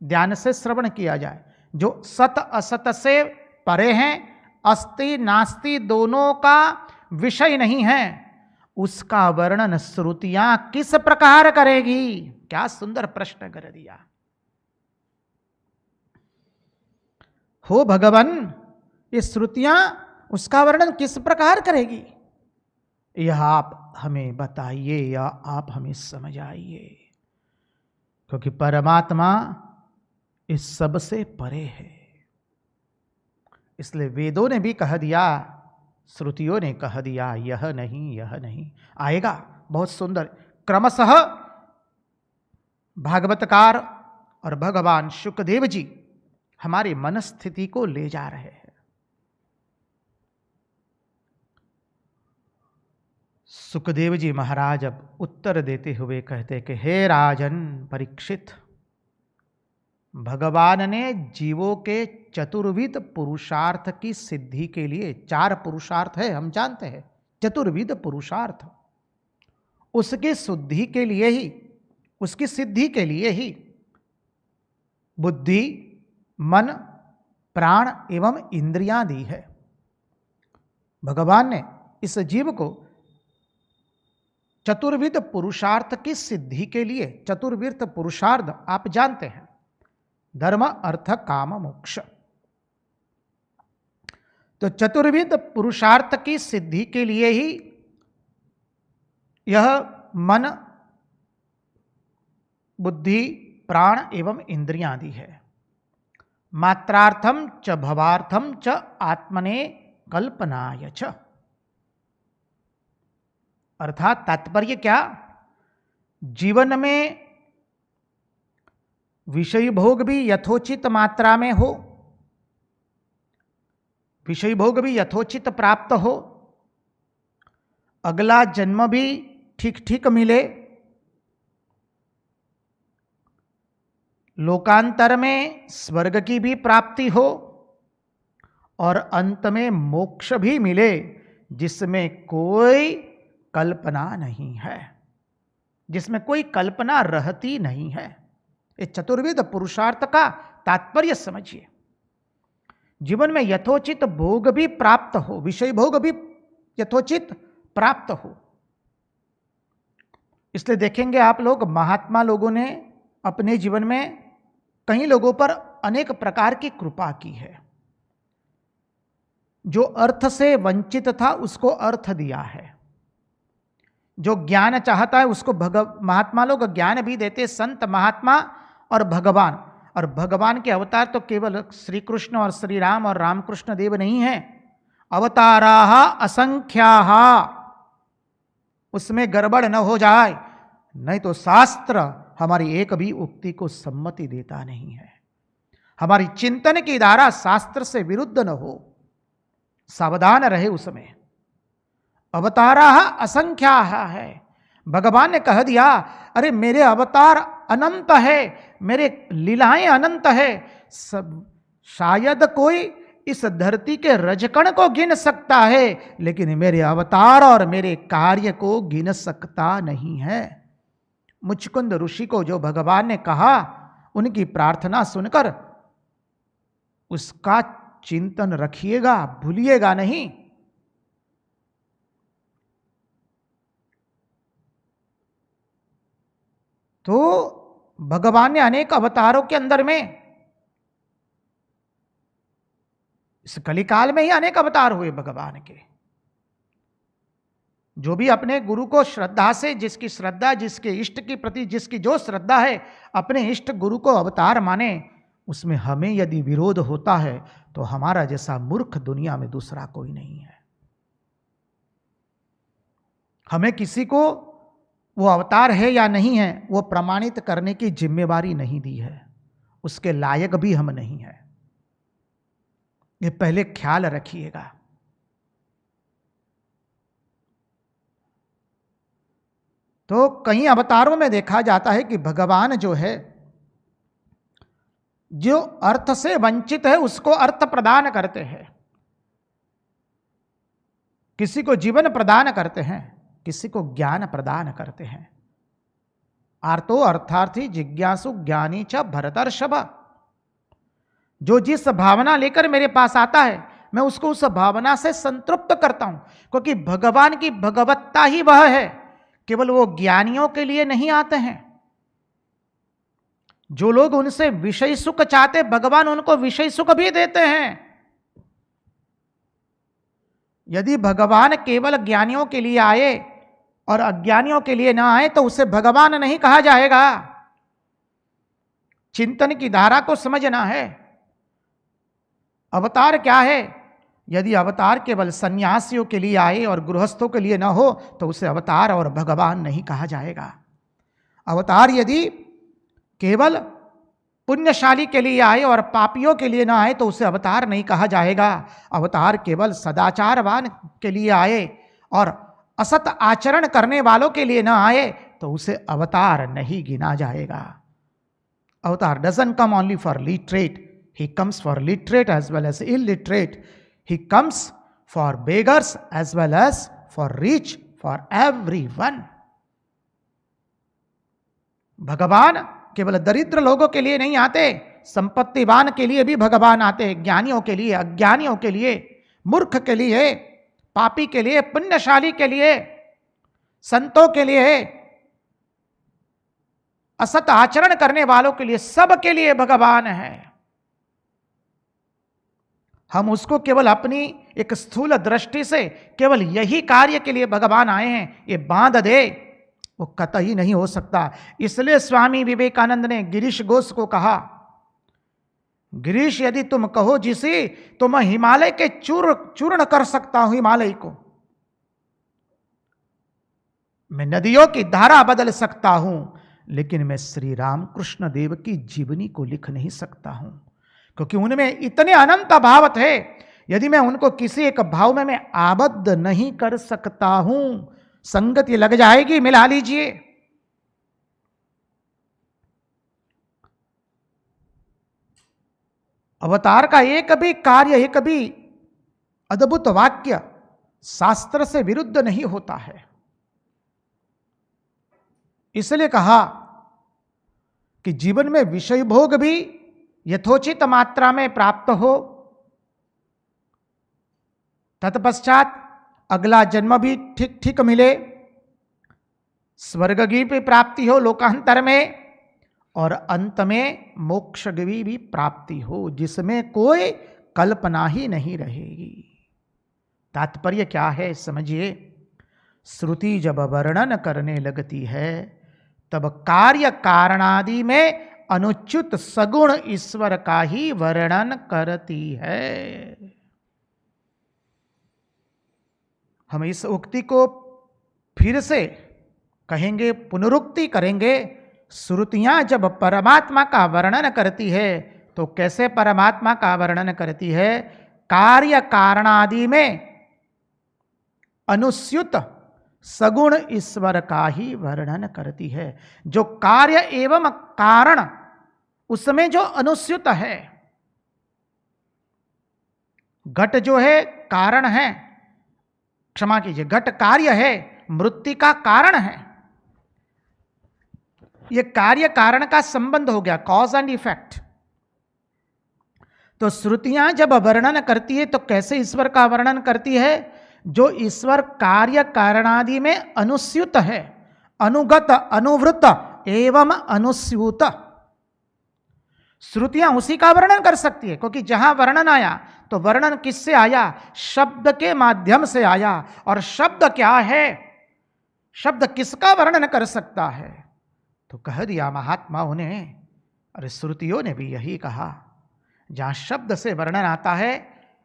ध्यान से श्रवण किया जाए, जो सत असत से परे हैं, अस्ति नास्ति दोनों का विषय नहीं है, उसका वर्णन श्रुतियां किस प्रकार करेगी? क्या सुंदर प्रश्न कर दिया। हो भगवान, ये श्रुतियां उसका वर्णन किस प्रकार करेगी? यह आप हमें बताइए या आप हमें समझाइए, क्योंकि परमात्मा इस सब से परे है। इसलिए वेदों ने भी कह दिया, श्रुतियों ने कह दिया, यह नहीं, यह नहीं। आएगा बहुत सुंदर क्रमशः भागवतकार और भगवान शुकदेव जी हमारी मनस्थिति को ले जा रहे हैं। सुखदेव जी महाराज अब उत्तर देते हुए कहते कि हे राजन परीक्षित, भगवान ने जीवों के चतुर्विध पुरुषार्थ की सिद्धि के लिए, 4 पुरुषार्थ है हम जानते हैं, चतुर्विध पुरुषार्थ, उसकी शुद्धि के लिए ही, उसकी सिद्धि के लिए ही बुद्धि, मन, प्राण एवं इंद्रियां दी है। भगवान ने इस जीव को चतुर्विध पुरुषार्थ की सिद्धि के लिए, चतुर्विध पुरुषार्थ आप जानते हैं, धर्म अर्थ काम मोक्ष, तो चतुर्विध पुरुषार्थ की सिद्धि के लिए ही यह मन, बुद्धि, प्राण एवं इंद्रियां आदि है। मात्रार्थम च भवार्थम च आत्मने कल्पनाय च। अर्थात तात्पर्य क्या? जीवन में विषय भोग भी यथोचित मात्रा में हो, विषय भोग भी यथोचित प्राप्त हो, अगला जन्म भी ठीक ठीक मिले, लोकांतर में स्वर्ग की भी प्राप्ति हो और अंत में मोक्ष भी मिले, जिसमें कोई कल्पना नहीं है, जिसमें कोई कल्पना रहती नहीं है। ये चतुर्विध पुरुषार्थ का तात्पर्य समझिए। जीवन में यथोचित भोग भी प्राप्त हो, विषय भोग भी यथोचित प्राप्त हो। इसलिए देखेंगे आप लोग, महात्मा लोगों ने अपने जीवन में कई लोगों पर अनेक प्रकार की कृपा की है। जो अर्थ से वंचित था उसको अर्थ दिया है, जो ज्ञान चाहता है उसको महात्मा लोग ज्ञान भी देते, संत महात्मा और भगवान। और भगवान के अवतार तो केवल श्री कृष्ण और श्री राम और रामकृष्ण देव नहीं है, अवताराः असंख्याः। उसमें गड़बड़ न हो जाए, नहीं तो शास्त्र हमारी एक भी उक्ति को सम्मति देता नहीं है। हमारी चिंतन की धारा शास्त्र से विरुद्ध न हो, सावधान रहे उसमें। अवताराः असंख्याः है। भगवान ने कह दिया, अरे मेरे अवतार अनंत है, मेरे लीलाएं अनंत है। सब शायद कोई इस धरती के रजकण को गिन सकता है, लेकिन मेरे अवतार और मेरे कार्य को गिन सकता नहीं है। मुचकुंद ऋषि को जो भगवान ने कहा, उनकी प्रार्थना सुनकर उसका चिंतन रखिएगा, भूलिएगा नहीं। तो भगवान ने अनेक अवतारों के अंदर में, इस कलिकाल में ही अनेक अवतार हुए भगवान के। जो भी अपने गुरु को श्रद्धा से, जिसकी श्रद्धा, जिसके इष्ट के प्रति जिसकी जो श्रद्धा है, अपने इष्ट गुरु को अवतार माने। उसमें हमें यदि विरोध होता है तो हमारा जैसा मूर्ख दुनिया में दूसरा कोई नहीं है। हमें किसी को वो अवतार है या नहीं है वो प्रमाणित करने की जिम्मेवारी नहीं दी है, उसके लायक भी हम नहीं है। ये पहले ख्याल रखिएगा। तो कई अवतारों में देखा जाता है कि भगवान जो है, जो अर्थ से वंचित है उसको अर्थ प्रदान करते हैं, किसी को जीवन प्रदान करते हैं, किसी को ज्ञान प्रदान करते हैं। आर्तो अर्थार्थी जिज्ञासु ज्ञानी च भरतर्षभ। जो जिस भावना लेकर मेरे पास आता है, मैं उसको उस भावना से संतृप्त करता हूं, क्योंकि भगवान की भगवत्ता ही वह है। केवल वो ज्ञानियों के लिए नहीं आते हैं। जो लोग उनसे विषय सुख चाहते, भगवान उनको विषय सुख भी देते हैं। यदि भगवान केवल ज्ञानियों के लिए आए और अज्ञानियों के लिए ना आए तो उसे भगवान नहीं कहा जाएगा। चिंतन की धारा को समझना है। अवतार क्या है? यदि अवतार केवल सन्यासियों के लिए आए और गृहस्थों के लिए ना हो तो उसे अवतार और भगवान नहीं कहा जाएगा। अवतार यदि केवल पुण्यशाली के लिए आए और पापियों के लिए ना आए तो उसे अवतार नहीं कहा जाएगा। अवतार केवल सदाचारवान के लिए आए और असत आचरण करने वालों के लिए ना आए तो उसे अवतार नहीं गिना जाएगा। अवतार doesn't come only for literate, he comes for literate as well as illiterate. He comes for beggars as well as for rich, for everyone. भगवान केवल दरिद्र लोगों के लिए नहीं आते, संपत्तिवान के लिए भी भगवान आते हैं। ज्ञानियों के लिए, अज्ञानियों के लिए, मूर्ख के लिए, पापी के लिए, पुण्यशाली के लिए, संतों के लिए, असत आचरण करने वालों के लिए, सब के लिए भगवान है। हम उसको केवल अपनी एक स्थूल दृष्टि से केवल यही कार्य के लिए भगवान आए हैं ये बांध दे, वो कतई नहीं हो सकता। इसलिए स्वामी विवेकानंद ने गिरीश घोष को कहा, गिरीश यदि तुम कहो जिसे तो मैं हिमालय के चूर्ण कर सकता हूं, हिमालय को मैं नदियों की धारा बदल सकता हूं, लेकिन मैं श्री रामकृष्ण देव की जीवनी को लिख नहीं सकता हूं, क्योंकि उनमें इतने अनंत भाव थे। यदि मैं उनको किसी एक भाव में मैं आबद्ध नहीं कर सकता हूं, संगति लग जाएगी, मिला लीजिए। अवतार का एक भी कार्य, एक भी अद्भुत वाक्य शास्त्र से विरुद्ध नहीं होता है। इसलिए कहा कि जीवन में विषय भोग भी यथोचित मात्रा में प्राप्त हो, तत्पश्चात अगला जन्म भी ठीक ठीक मिले, स्वर्ग की भी प्राप्ति हो लोकांतर में, और अंत में मोक्ष की भी प्राप्ति हो, जिसमें कोई कल्पना ही नहीं रहेगी। तात्पर्य क्या है समझिए। श्रुति जब वर्णन करने लगती है तब कार्य कारणादि में अनुच्युत सगुण ईश्वर का ही वर्णन करती है। हम इस उक्ति को फिर से कहेंगे, पुनरुक्ति करेंगे। श्रुतियां जब परमात्मा का वर्णन करती है तो कैसे परमात्मा का वर्णन करती है? कार्य कारणादि में अनुस्युत सगुण ईश्वर का ही वर्णन करती है। जो कार्य एवं कारण उसमें जो अनुस्युत है, घट जो है कारण है, क्षमा कीजिए, घट कार्य है, मृत्यु का कारण है। यह कार्य कारण का संबंध हो गया, कॉज एंड इफेक्ट। तो श्रुतियां जब वर्णन करती है तो कैसे ईश्वर का वर्णन करती है? जो ईश्वर कार्य कारणादि में अनुस्युत है, अनुगत, अनुवृत्त एवं अनुस्यूत। श्रुतियां उसी का वर्णन कर सकती है, क्योंकि जहां वर्णन आया तो वर्णन किससे आया? शब्द के माध्यम से आया। और शब्द क्या है? शब्द किसका वर्णन कर सकता है? तो कह दिया महात्माओं ने, अरे श्रुतियों ने भी यही कहा, जहां शब्द से वर्णन आता है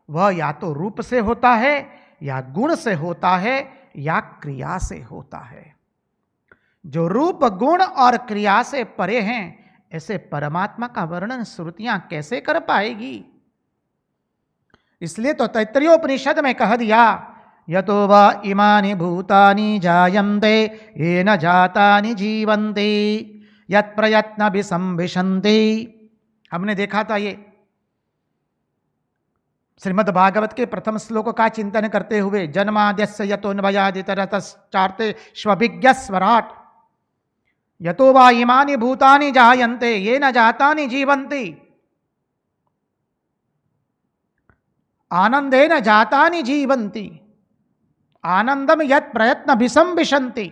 वह या तो रूप से होता है, या गुण से होता है, या क्रिया से होता है। जो रूप, गुण और क्रिया से परे हैं, ऐसे परमात्मा का वर्णन श्रुतियां कैसे कर पाएगी? इसलिए तो तैत्तरीयोपनिषद में कह दिया, यतो वा इमानि भूतानि जायन्ते येन जातानि जीवन्ते यत् प्रयत्न विसंविशन्ति। हमने देखा था ये श्रीमद् भागवत के प्रथम श्लोक का चिंतन करते हुए, जन्माद्यस्य यतोऽन्वयादितरतश्चार्थे स्वभिज्ञस्वराट् यतो वा इमानि भूतानि जायन्ते येन जातानि जीवन्ति आनंदेन जातानि जीवन्ति आनंदम यत् प्रयत्न विसंविशन्ति।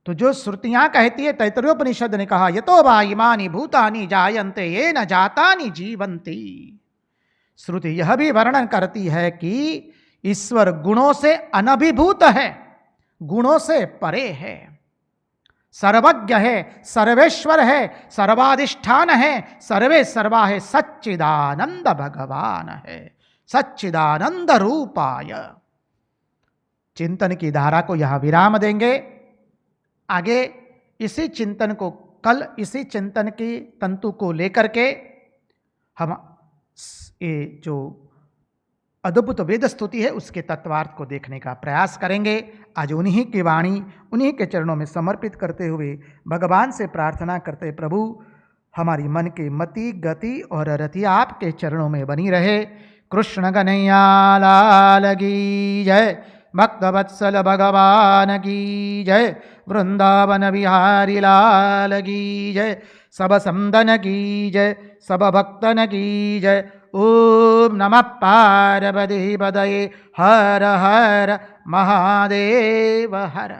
तो जो श्रुतियां कहती है, तैत्तरीयोपनिषद ने कहा, यतो वा इमानि भूतानि जायन्ते येन जातानि जीवन्ति। श्रुति यह भी वर्णन करती है कि ईश्वर गुणों से अनभिभूत है, गुणों से परे है, सर्वज्ञ है, सर्वेश्वर है, सर्वाधिष्ठान है, सर्वे सर्वा है, सच्चिदानंद भगवान है, सच्चिदानंद रूपाय। चिंतन की धारा को यहां विराम देंगे। आगे इसी चिंतन को, कल इसी चिंतन की तंतु को लेकर के हम ये जो अद्भुत वेद स्तुति है उसके तत्वार्थ को देखने का प्रयास करेंगे। आज उन्हीं की वाणी, उन्हीं के चरणों में समर्पित करते हुए भगवान से प्रार्थना करते, प्रभु हमारी मन की मति, गति और रति आपके चरणों में बनी रहे। कृष्ण कन्हैया लाल की जय, भक्तवत्सल भगवान की जय, वृंदावन विहारी लाल की जय, सब संदन की जय, सब भक्तन की जय। ओम नमः पार्वती पतये, हर हर महादेव हर।